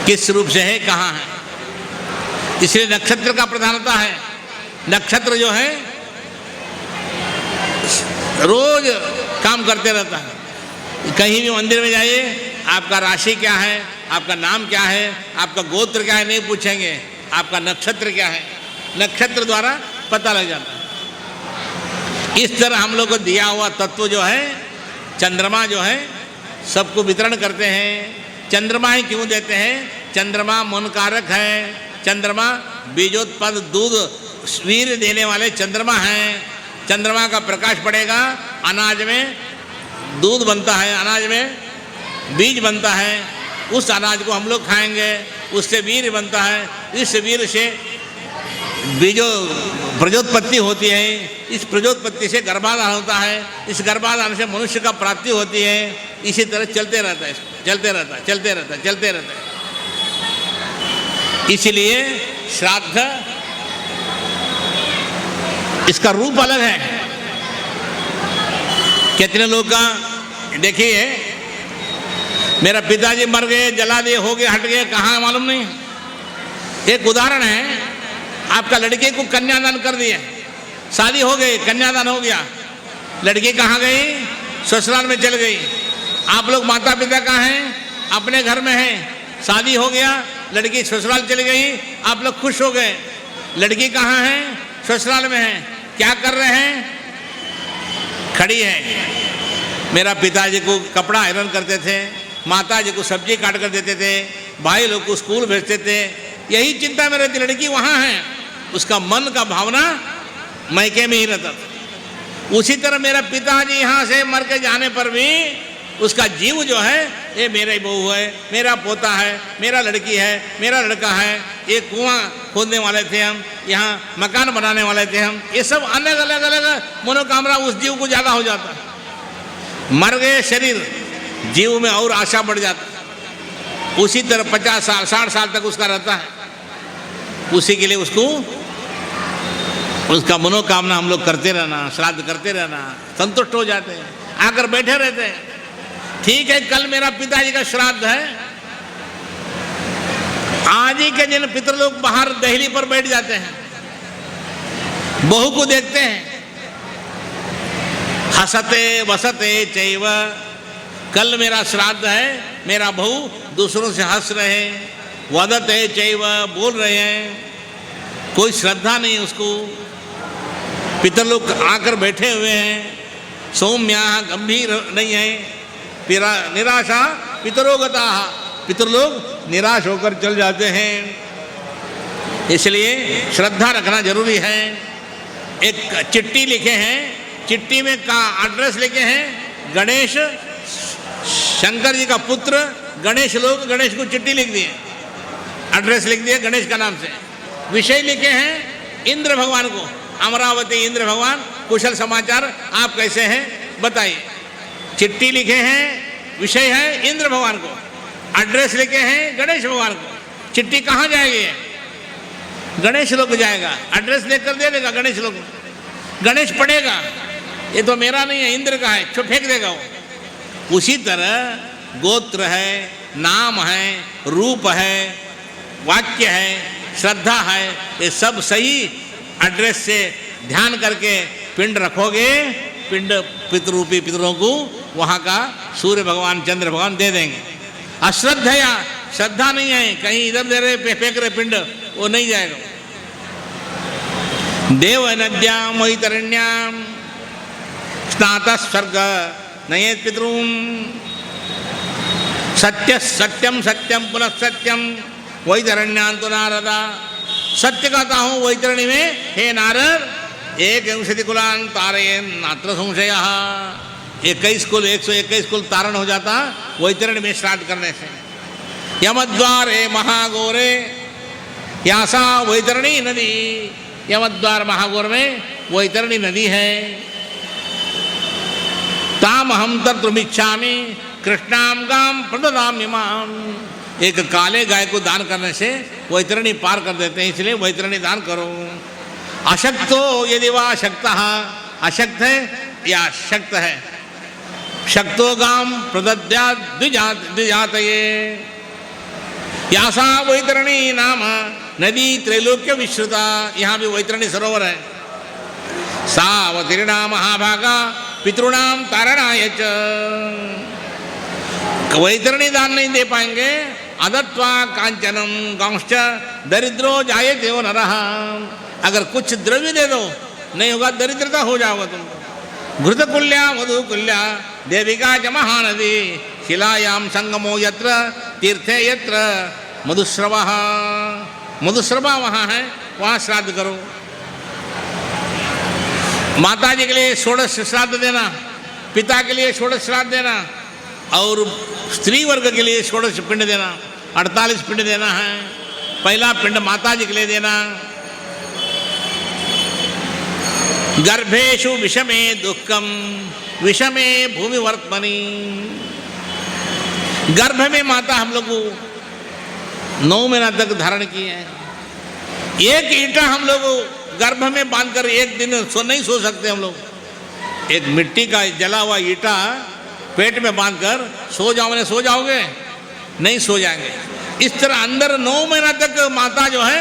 किस रूप से है, कहाँ है। इसलिए नक्षत्र का प्रधानता है। नक्षत्र जो है रोज काम करते रहता है। कहीं भी मंदिर में जाइए, आपका राशि क्या है, आपका नाम क्या है, आपका गोत्र क्या है, नहीं पूछेंगे, आपका नक्षत्र क्या है। नक्षत्र द्वारा पता लग जाता है। इस तरह हम लोग को दिया हुआ तत्व जो है, चंद्रमा जो है, सबको वितरण करते हैं। चंद्रमा ही क्यों देते हैं? चंद्रमा मन कारक है, चंद्रमा बीजोत्पद दूध वीर्य देने वाले चंद्रमा हैं। चंद्रमा का प्रकाश पड़ेगा, अनाज में दूध बनता है, अनाज में बीज बनता है, उस अनाज को हम लोग खाएंगे, उससे वीर्य बनता है, इस वीर्य से बीजों प्रजोत्पत्ति होती है, इस प्रजोत्पत्ति से गर्भाधान होता है, इस गर्भाधान से मनुष्य का प्राप्ति होती है। इसी तरह चलते रहता है, चलते रहता है, चलते रहता है, चलते रहता है। इसलिए श्राद्ध इसका रूप अलग है। कितने लोग का देखिए, मेरा पिताजी मर गए, जला दिए, हो गए, हट गए, कहाँ मालूम नहीं। एक उदाहरण है, आपका लड़के को कन्यादान कर दिया, शादी हो गई, कन्यादान हो गया, लड़की कहाँ गई? ससुराल में चल गई। आप लोग माता पिता कहाँ हैं? अपने घर में हैं। शादी हो गया, लड़की ससुराल चली गई, आप लोग खुश हो गए। लड़की कहाँ है? ससुराल में है। क्या कर रहे हैं? खड़ी है। मेरा पिताजी को कपड़ा आयरन करते थे, माता जी को सब्जी काट कर देते थे, भाई लोग को स्कूल भेजते थे, यही चिंता में रहती। लड़की वहाँ है, उसका मन का भावना मैके में ही रहता था। उसी तरह मेरा पिताजी यहाँ से मर के जाने पर भी उसका जीव जो है, ये मेरा ही बहू है, मेरा पोता है, मेरा लड़की है, मेरा लड़का है, ये कुआं खोदने वाले थे हम, यहाँ मकान बनाने वाले थे हम, ये सब अलग अलग अलग मनोकामना उस जीव को ज़्यादा हो जाता है। मर गए शरीर, जीव में और आशा बढ़ जाता है। उसी तरह 50 साल 60 साल तक उसका रहता है। उसी के लिए उसको उसका मनोकामना हम लोग करते रहना, श्राद्ध करते रहना, संतुष्ट हो जाते हैं, आकर बैठे रहते हैं। ठीक है, कल मेरा पिताजी का श्राद्ध है, आज ही के दिन पितर लोग बाहर दहली पर बैठ जाते हैं, बहू को देखते हैं, हंसते वसते चैव। कल मेरा श्राद्ध है, मेरा बहू दूसरों से हंस रहे हैं, वदते चैव, बोल रहे हैं, कोई श्रद्धा नहीं उसको। पितर लोग आकर बैठे हुए हैं, सौम्या गंभीर नहीं है, निराशा पितरोगता, पितर लोग निराश होकर चल जाते हैं। इसलिए श्रद्धा रखना जरूरी है। एक चिट्ठी लिखे हैं, चिट्ठी में का एड्रेस लिखे हैं, गणेश, शंकर जी का पुत्र गणेश, लोग गणेश को चिट्ठी लिख दिए, एड्रेस लिख दिए गणेश का नाम से। विषय लिखे हैं इंद्र भगवान को, अमरावती इंद्र भगवान, कुशल समाचार, आप कैसे हैं बताइए। चिट्ठी लिखे हैं, विषय है इंद्र भगवान को, एड्रेस लिखे हैं गणेश भगवान को। चिट्ठी कहाँ जाएगी? गणेश लोग जाएगा, एड्रेस लेकर दे देगा गणेश लोग, गणेश पढ़ेगा, ये तो मेरा नहीं है, इंद्र का है, छो फेंक देगा वो। उसी तरह गोत्र है, नाम है, रूप है, वाक्य है, श्रद्धा है, ये सब सही एड्रेस से ध्यान करके पिंड रखोगे, पिंड पितरूपी पितरों को वहाँ का सूर्य भगवान चंद्र भगवान दे देंगे। अश्रद्धया, श्रद्धा नहीं है, कहीं इधर दे रहे फेंक रहे पिंड, वो नहीं जाएगा। देव नद्याम वैतरण्याम स्नात स्वर्ग नयेत पितॄन् सत्य सत्यम सत्यम पुनः सत्यम वैतरण्यान्तु नारदा। सत्य कहता हूँ वैतरणी में, हे नारद, 21 कुलान तारयेन नात्र संशयः। 21 कुल 121 कुल तारण हो जाता वैतरणी में श्राद्ध करने से। यमद्वारे महागोरे यासा वैतरणी नदी, यमद्वार महागौर में वैतरणी नदी है। ताम हम तत्मिच्छामि कृष्णाम गाम प्रददाम्यमाम। एक काले गाय को दान करने से वैतरणी पार कर देते हैं, इसलिए वैतरणी दान करो। अशक्तो यदि वा शक्तः, अशक्त है या शक्त है, शक्तो गाम प्रदद्यात् द्विजातये। यासा वैतरणी नाम नदी त्रैलोक्य विश्रुता, यहाँ भी वैतरणी सरोवर है। सावतीर्णा महाभागा पितृणाम तारणाय च। वैतरणी दान नहीं दे पाएंगे, अदत्वा कांचनम गांश्च दरिद्रो जायते वो नरः। अगर कुछ द्रव्य दे दो, नहीं होगा, दरिद्रता हो जाओगा तुमको। घृतकुल्या मधुकुल्या देविका च महानदी शिलायाम संगमो यत्र तीर्थे यत्र मधुश्रवः, मधुश्रवा वहाँ है, वहाँ श्राद्ध करो। माता जी के लिए षोडश श्राद्ध देना, पिता के लिए षोडश श्राद्ध देना और स्त्री वर्ग के लिए षोडश पिंड देना, 48 पिंड देना है। पहला पिंड माता जी के लिए देना। गर्भेषु विषमे दुःखम विषमे भूमि वर्त्मनि, गर्भ में माता हम लोग को 9 महीना तक धारण किए हैं। एक ईंटा हम लोग गर्भ में बांधकर एक दिन नहीं सो सकते हम लोग। एक मिट्टी का जला हुआ ईंटा पेट में बांधकर सो जाओगे, नहीं सो जाएंगे। इस तरह अंदर 9 महीना तक माता जो है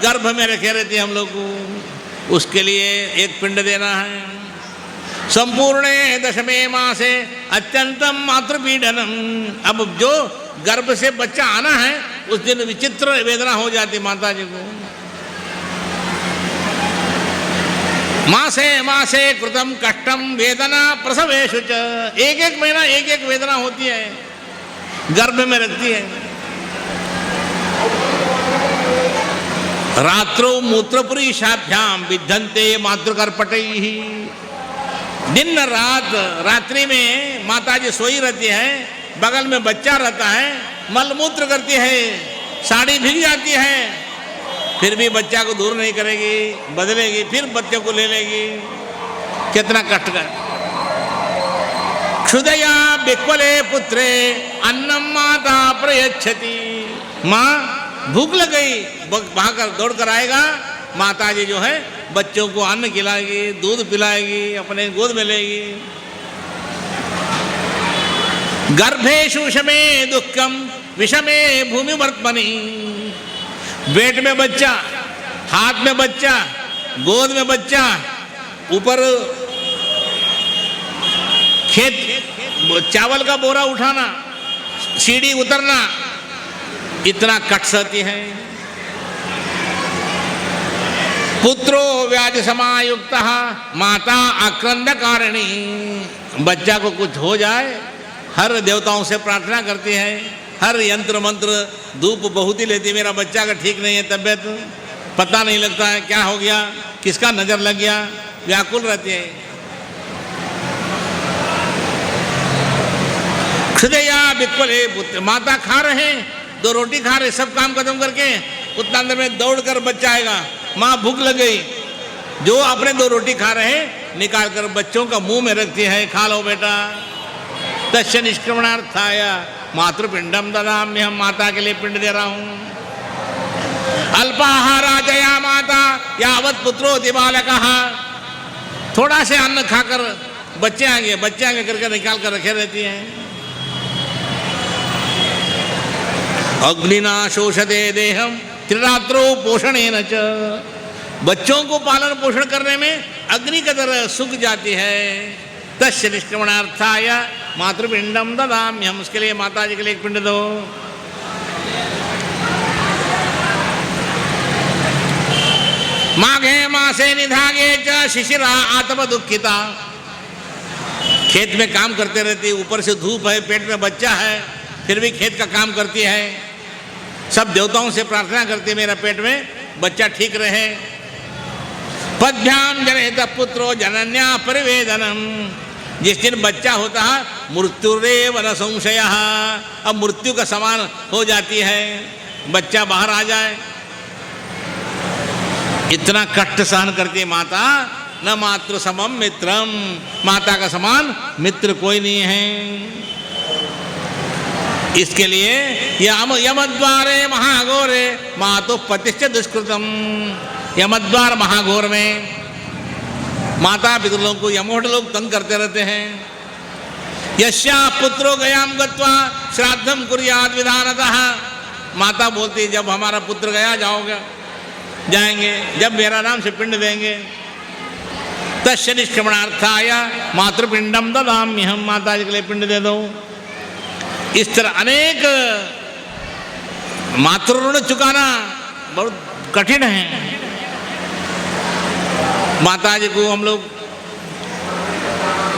गर्भ में रखे रहती है हम लोग को, उसके लिए एक पिंड देना है। संपूर्णे दशमे मासे अत्यंतम मातृपीडनम, अब जो गर्भ से बच्चा आना है उस दिन विचित्र वेदना हो जाती माता जी को। मासे मासे कृतम कष्टम वेदना प्रसवेशु च, एक महीना एक वेदना होती है, गर्भ में रखती है। रात्रो मूत्रपुरीशाभ्याम विद्धन्ते मातृकर्पटैः, दिन रात रात्रि में माता जी सोई रहती है, बगल में बच्चा रहता है, मलमूत्र करती है, साड़ी भीग जाती है, फिर भी बच्चा को दूर नहीं करेगी, बदलेगी, फिर बच्चे को ले लेगी। कितना कष्ट कर। क्षुदया बिक्वले पुत्रे अन्नम माता प्रयच्छति, माँ भूख लग गई, भागकर दौड़ कर आएगा, माता जी जो है बच्चों को अन्न खिलाएगी, दूध पिलाएगी, अपने गोद में लेगी। गर्भेषु विषमे दुःखम विषमे भूमि वर्त्मनि, पेट में बच्चा, हाथ में बच्चा, गोद में बच्चा, ऊपर खेत चावल का बोरा उठाना, सीढ़ी उतरना, इतना कष्ट सहती है। पुत्रो व्याज समायुक्तः माता आक्रंद कारिणी, बच्चा को कुछ हो जाए हर देवताओं से प्रार्थना करती है, हर यंत्र मंत्र धूप बहुत ही लेती, मेरा बच्चा का ठीक नहीं है तबीयत, पता नहीं लगता है क्या हो गया, किसका नजर लग गया, व्याकुल रहती है। क्षुदया बिक्वले पुत्र, माता खा रहे 2 रोटी खा रहे, सब काम खत्म करके उतना अंदर में दौड़कर बच्चा आएगा, माँ भूख लग गई, जो अपने 2 रोटी खा रहे निकाल कर बच्चों का मुंह में रखती है, खा लो बेटा। तस्य निष्क्रमणार्थाय मातृपिंडम ददाम्य, हम माता के लिए पिंड दे रहा हूं। अल्पाहारा जया माता यावत पुत्रोति बालकः, थोड़ा से अन्न खाकर बच्चे आगे करके निकाल कर रखे रहती हैं। अग्निना शोषते देहम त्रिरात्रो पोषणेन च, बच्चों को पालन पोषण करने में अग्नि की तरह सूख जाती है। तस्य निष्क्रमणार्थाय मातृपिंडम ददाम्य, हम उसके लिए माता जी के लिए एक पिंड दो। माघे मासे निधागे च शिशिरा आत्म दुखिता, खेत में काम करते रहती, ऊपर से धूप है, पेट में बच्चा है, फिर भी खेत का काम करती है, सब देवताओं से प्रार्थना करती, मेरा पेट में बच्चा ठीक रहे। पद्भ्याम जनित पुत्रो जनन्या परिवेदनम, जिस दिन बच्चा होता है मृत्युरेव न संशयः, अब मृत्यु का समान हो जाती है, बच्चा बाहर आ जाए। इतना कष्ट सहन करती है माता। न मातृ समम मित्रम, माता का समान मित्र कोई नहीं है। इसके लिए यमद्वारे महाघोरे मातु पतिश्च दुष्कृतम, यमद्वार महाघोर में माता पितरों को यमोट लोग तंग करते रहते हैं। यस्या पुत्रो गयाम गत्वा श्राद्धम कुर्याद विधानतः, माता बोलती जब हमारा पुत्र गया जाएंगे, जब मेरा नाम से पिंड देंगे। तस्य निष्क्रमणार्थाय मातृपिंडम ददाम्य, हम माता जी के लिए पिंड दे दो। इस तरह अनेक मातृ ऋण चुकाना बहुत कठिन है। माता जी को हम लोग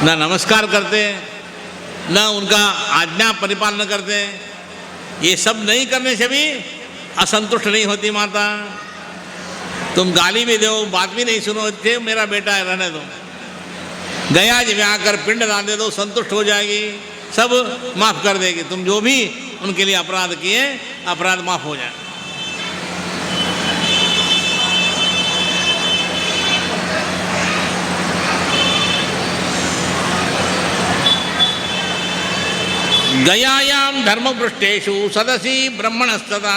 न नमस्कार करते, न उनका आज्ञा परिपालन करते, ये सब नहीं करने से भी असंतुष्ट नहीं होती माता। तुम गाली भी दो, बात भी नहीं सुनोगे, मेरा बेटा है रहने दो, गया जी में आकर पिंड दान दे दो, संतुष्ट हो जाएगी, सब माफ कर देगी। तुम जो भी उनके लिए अपराध किए, अपराध माफ हो जाए। गयायाम धर्मपृष्ठेषु सदसि ब्रह्मणस्तदा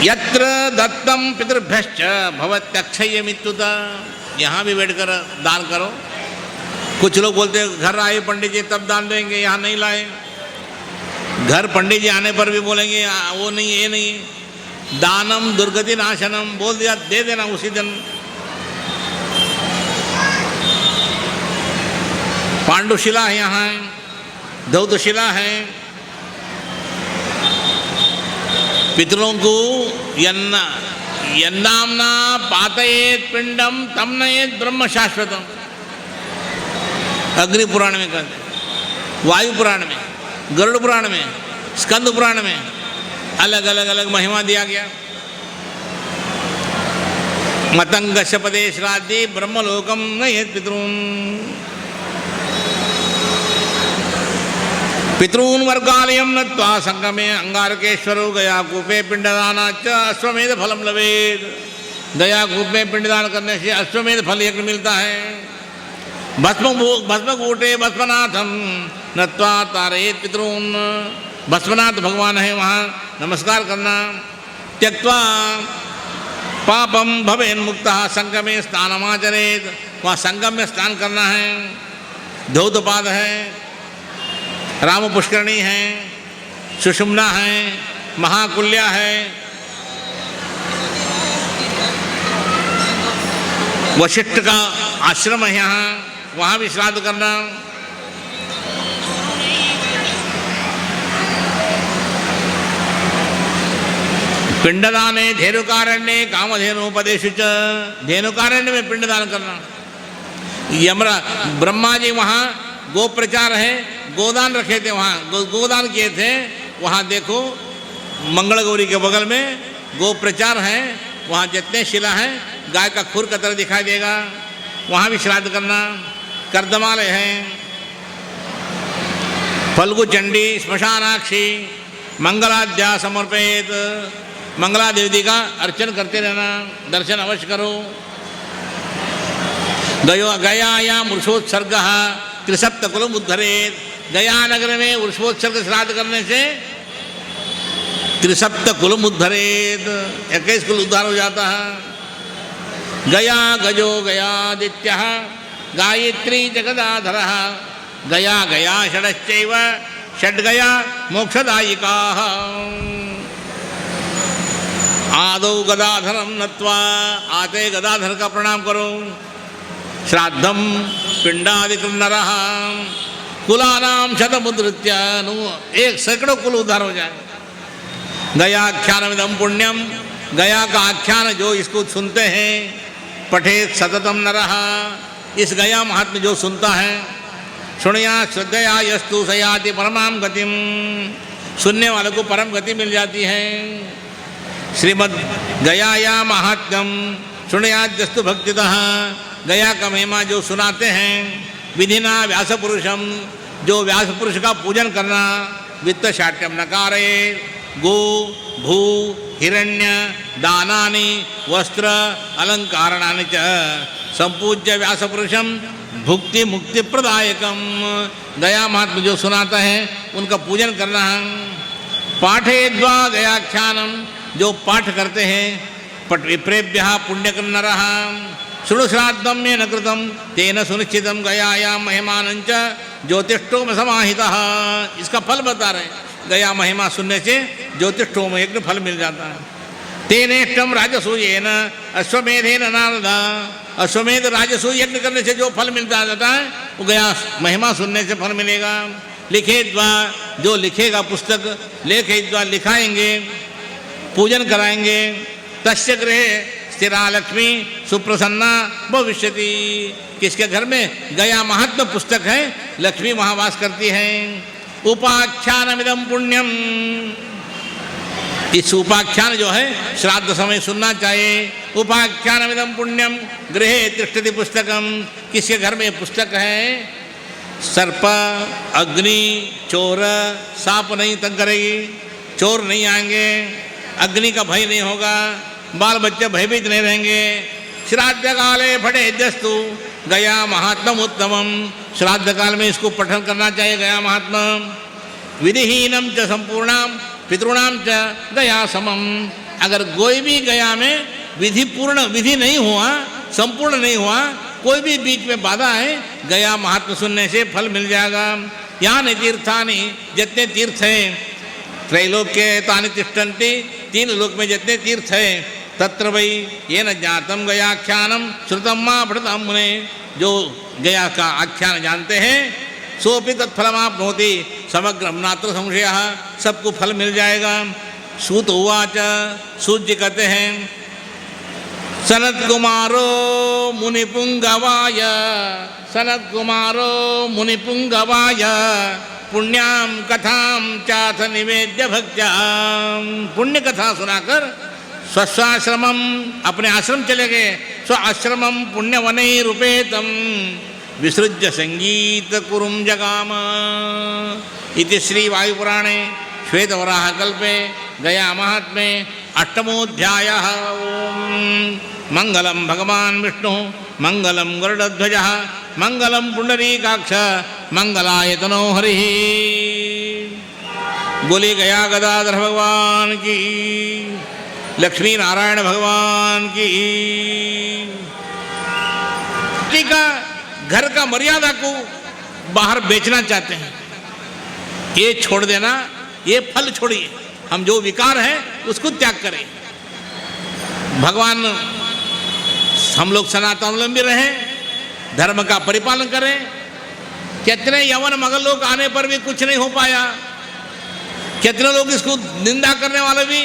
यत्र दत्तम पितृभ्यश्च भवत्यक्षयमित्युत। यहाँ भी बैठकर दान करो। कुछ लोग बोलते हैं घर आए पंडित जी तब दान देंगे, यहाँ नहीं लाए। घर पंडित जी आने पर भी बोलेंगे वो नहीं, ये नहीं। दानम दुर्गति नाशनम बोल दिया, दे देना उसी दिन। पांडुशिला है, यहाँ धौतशिला है। पितरों को यन्नाम्ना पातयेत पिंडम तम नयेत ब्रह्म शाश्वतम। अग्नि पुराण में कहते, वायु पुराण में, गरुड़ पुराण में, स्कंद पुराण में अलग अलग अलग महिमा दिया गया। मतंग शपदे श्राद्धि ब्रह्मलोकम नयेत पितॄन्। पितॄन् वर्गालयं नत्वा संगमे अंगारकेश्वरो गया कूपे पिंडदानाच्च अश्वमेध फलम लभेत। गया कूप में पिंडदान करने से अश्वमेध फल यज्ञ मिलता है। भस्मकूटे भस्मनाथम नत्वा तारयेत पितॄन्। भस्मनाथ भगवान है, वहाँ नमस्कार करना। त्यक्त्वा पापम भवेन् मुक्तः संगमे स्नानमाचरेत। वहाँ संगम में स्नान करना है। धौतपाद है, राम पुष्करणी है, सुषुम्ना है, महाकुल्या है, वशिष्ठ का आश्रम है यहाँ, वहाँ भी श्राद्ध करना। पिंडदाने धेनुकारण्ये कामधेनुपदेशु च। धेनुकारण्य में पिंडदान करना। यमरा ब्रह्मा जी वहाँ गो प्रचार है, गोदान रखे थे, वहाँ गोदान किए थे। वहाँ देखो मंगल गौरी के बगल में गो प्रचार है, वहाँ जितने शिला हैं गाय का खुर का तरह दिखाई देगा, वहाँ भी श्राद्ध करना। कर्दमालय है, फल्गु चंडी श्मशानाक्षी मंगलाद्या समर्पित। मंगला देवी का अर्चन करते रहना, दर्शन अवश्य करो। गयायाम वृषोत्सर्ग त्रिसप्तकुलम उद्धरेत। गया नगर में वृषभोत्सर्ग श्राद्ध करने से त्रिसप्तकुलम उद्धरेत, 21 कुल उद्धार हो जाता है। गया गजो गयादित्यः गायत्री जगदाधरः। गया गया षडश्चैव षड्गया मोक्षदायिकाः। आदौ गदाधरम नत्वा, आते गदाधर का प्रणाम करो। श्राद्धम पिंडादिकं नरः कुलानाम शतमुद्रित्य। 1 सैकड़ों कुल उद्धार हो जाए। गयाख्यानमिदं पुण्यम। गया का आख्यान जो इसको सुनते हैं, पठेत सततम नरः। इस गया महात्म्य जो सुनता है, सुनया श्रद्धया यस्तु सयाति परमाम गतिम। सुनने वाले को परम गति मिल जाती है। श्रीमद् गयाया महात्म्यम सुनयाद्यस्तु भक्तितः। गया का महिमा जो सुनाते हैं, विधिना व्यास पुरुषम, जो व्यास पुरुष का पूजन करना। वित्त शाट्यम नकारे गो भू हिरण्य दानानि वस्त्र अलंकारणानि च संपूज्य व्यास पुरुषम भुक्ति मुक्ति प्रदायकम। गया महात्मा जो सुनाता है उनका पूजन करना है। पाठेद्वा गयाख्यानम, जो पाठ करते हैं, पट विप्रेभ्य पुण्यकन्नरः। सुनु श्राद्धम में न कृतम तेन सुनिश्चितम गयायाम महिमानंच ज्योतिष्ठोम समाहितः। इसका फल बता रहे। गया महिमा सुनने से ज्योतिष्ठोम यज्ञ फल मिल जाता है। तेनेष्टम राजसूयेन अश्वमेधेन नारद। अश्वमेध राजसूय यज्ञ करने से जो फल मिलता जाता है वो गया महिमा सुनने से फल मिलेगा। लिखेद्वा, जो लिखेगा पुस्तक लेखेद्वा लिखाएंगे, पूजन कराएंगे। तस्य गृहे स्थिरा लक्ष्मी सुप्रसन्ना भविष्यति। किसके घर में गया महात्म पुस्तक है, लक्ष्मी वहाँ वास करती है। उपाख्यानमिदं पुण्यम, इस उपाख्यान जो है श्राद्ध समय सुनना चाहिए। उपाख्यानमिदं पुण्यम गृहे तिष्ठति पुस्तकम, किसके घर में पुस्तक है, सर्प अग्नि चोर सांप नहीं तंग करेगी, चोर नहीं आएंगे, अग्नि का भय नहीं होगा, बाल बच्चे भयभीत नहीं रहेंगे। श्राद्ध काले फटे दस्तु गया महात्म उत्तमम, श्राद्ध काल में इसको पठन करना चाहिए गया महात्मा। विधिहीनम च संपूर्णाम पितॄणाम च गया समम, अगर कोई भी गया में विधि नहीं हुआ, संपूर्ण नहीं हुआ, कोई भी बीच में बाधा है, गया महात्म सुनने से फल मिल जाएगा। यानि तीर्थानि, जितने तीर्थ हैं, त्रैलोक्य तानि तिष्ठन्ति, 3 लोक में जितने तीर्थ हैं, तत्र वै येन ज्ञातम गयाख्यानम श्रुतम मा पठितं मुने, जो गया का आख्यान जानते हैं सोपि तत्फलमाप्नोति समग्रम नात्र संशयः, सबको फल मिल जाएगा। सूत उवाच, सूत जी कहते हैं सनत कुमारो मुनिपुंगवाय, सनत कुमारो मुनिपुंगवाय पुण्याम कथाम चाथ निवेद्य भक्त्या, पुण्य कथा सुनाकर स्वस्वाश्रमम, अपने आश्रम चले गए। स्व आश्रमम पुण्यवनै रूपेतम विसृज्य संगीत कुरुम जगाम। इति श्री वायुपुराणे श्वेतवराह कल्पे गया महात्म्ये अष्टमोऽध्यायः। ओम मंगलम भगवान विष्णु मंगलम गरुडध्वज मंगलम पुंडरीकाक्ष मंगलायतनो हरिः। बोले गया गदाधर भगवान की, लक्ष्मी नारायण भगवान की। का घर का मर्यादा को बाहर बेचना चाहते हैं, ये छोड़ देना, ये फल छोड़िए, हम जो विकार है उसको त्याग करें। भगवान हम लोग सनातनावलंबी रहें, धर्म का परिपालन करें। कितने यवन मगल लोग आने पर भी कुछ नहीं हो पाया, कितने लोग इसको निंदा करने वाले भी,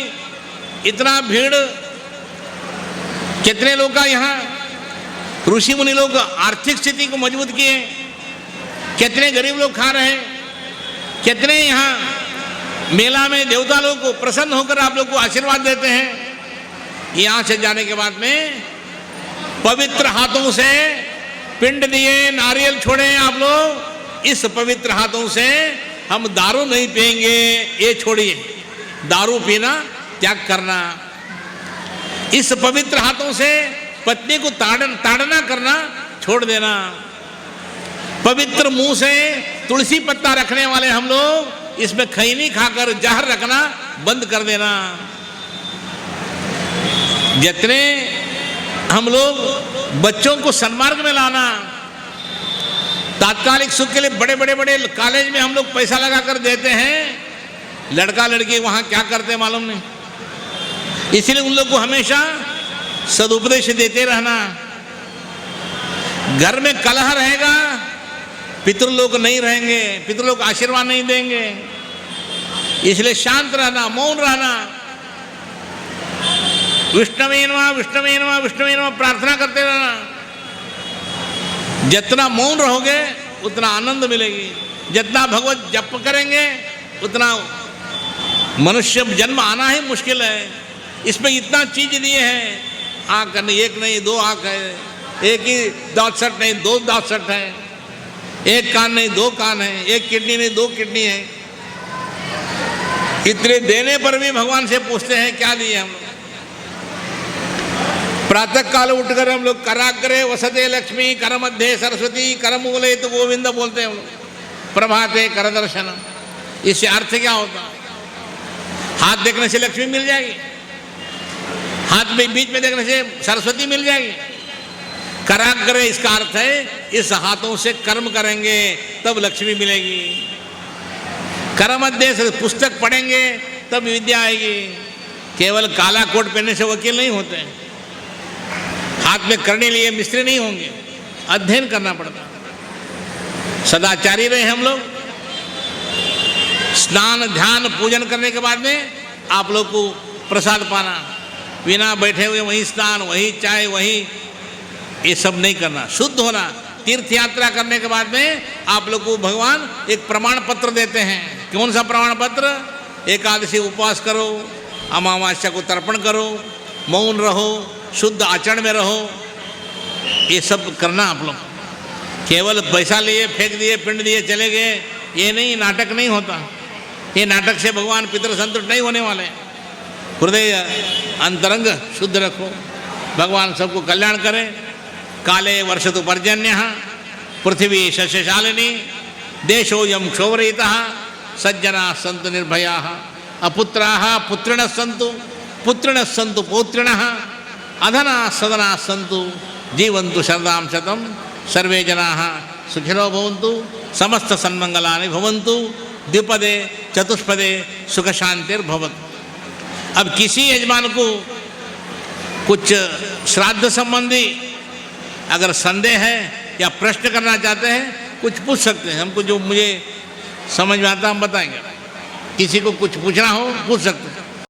इतना भीड़, कितने लोग का यहाँ ऋषि मुनि लोग आर्थिक स्थिति को मजबूत किए, कितने गरीब लोग खा रहे हैं, कितने यहाँ मेला में देवता लोग को प्रसन्न होकर आप लोग को आशीर्वाद देते हैं। यहाँ से जाने के बाद में पवित्र हाथों से पिंड दिए, नारियल छोड़े आप लोग, इस पवित्र हाथों से हम दारू नहीं पिएंगे, ये छोड़िए, दारू पीना त्याग करना। इस पवित्र हाथों से पत्नी को ताड़ना करना छोड़ देना। पवित्र मुंह से तुलसी पत्ता रखने वाले हम लोग इसमें खैनी खाकर जहर रखना बंद कर देना। जितने हम लोग बच्चों को सन्मार्ग में लाना, तात्कालिक सुख के लिए बड़े बड़े कॉलेज में हम लोग पैसा लगा कर देते हैं, लड़का लड़की वहां क्या करते हैं मालूम नहीं। इसलिए उन लोग को हमेशा सदुपदेश देते रहना। घर में कलह रहेगा, पितृलोक नहीं रहेंगे, पितृलोक आशीर्वाद नहीं देंगे, इसलिए शांत रहना, मौन रहना। विष्णवे नमः विष्णवे नमः विष्णवे नमः प्रार्थना करते रहना। जितना मौन रहोगे उतना आनंद मिलेगी, जितना भगवत जप करेंगे उतना मनुष्य जन्म आना ही मुश्किल है। इसमें इतना चीज दिए हैं, आँख नहीं, एक नहीं 2 आँख है, एक ही दांत सेट नहीं 2 दांत सेट है, एक कान नहीं 2 कान है, एक किडनी नहीं 2 किडनी है। इतने देने पर भी भगवान से पूछते हैं क्या दिए हम लोग। प्रातः काल उठकर हम लोग कराग्रे वसते लक्ष्मी, कर मध्य सरस्वती, कर मूले तो गोविंद बोलते हैं हम लोग। प्रभाते कर दर्शन, इससे अर्थ क्या होता? हाथ देखने से लक्ष्मी मिल जाएगी, हाथ में बीच में देखने से सरस्वती मिल जाएगी। कराग्रे इसका अर्थ है इस हाथों से कर्म करेंगे तब लक्ष्मी मिलेगी। कर मध्य से पुस्तक पढ़ेंगे तब विद्या आएगी। केवल काला कोट पहनने से वकील नहीं होते, हाथ में करने लिए मिस्त्री नहीं होंगे, अध्ययन करना पड़ता। सदाचारी रहे हम लोग। स्नान ध्यान पूजन करने के बाद में आप लोग को प्रसाद पाना, बिना बैठे हुए वहीं स्नान, वहीं चाय, वहीं, ये सब नहीं करना, शुद्ध होना। तीर्थ यात्रा करने के बाद में आप लोग को भगवान एक प्रमाण पत्र देते हैं। कौन सा प्रमाण पत्र? एकादशी उपवास करो, अमावस्या को तर्पण करो, मौन रहो, शुद्ध आचरण में रहो, ये सब करना आप लोग। केवल पैसा लिए, फेंक दिए, पिंड दिए, चले गए, ये नहीं, नाटक नहीं होता। ये नाटक से भगवान पितृ संतुष्ट नहीं होने वाले। हृदय अंतरंग शुद्ध रखो, भगवान सबको कल्याण करे। काले वर्षतु पर्जन्य पृथ्वी शस्यशालिनी देशोऽयं क्षोभरहितः सज्जना सन्तु निर्भयाः अपुत्राः पुत्रिणः सन्तु पुत्रिणः सन्तु पौत्रिणः अधना सदना सन्तु जीवन्तु शरदां शतं सर्वे जनाः सुखिनो भवन्तु समस्त सन्मंगलानि भवन्तु द्विपदे चतुष्पदे सुख शांतिर्भवतु। अब किसी यजमान को कुछ श्राद्ध संबंधी अगर संदेह है या प्रश्न करना चाहते हैं, कुछ पूछ सकते हैं। हमको जो मुझे समझ में आता हम बताएंगे। किसी को कुछ पूछना हो पूछ सकते हैं।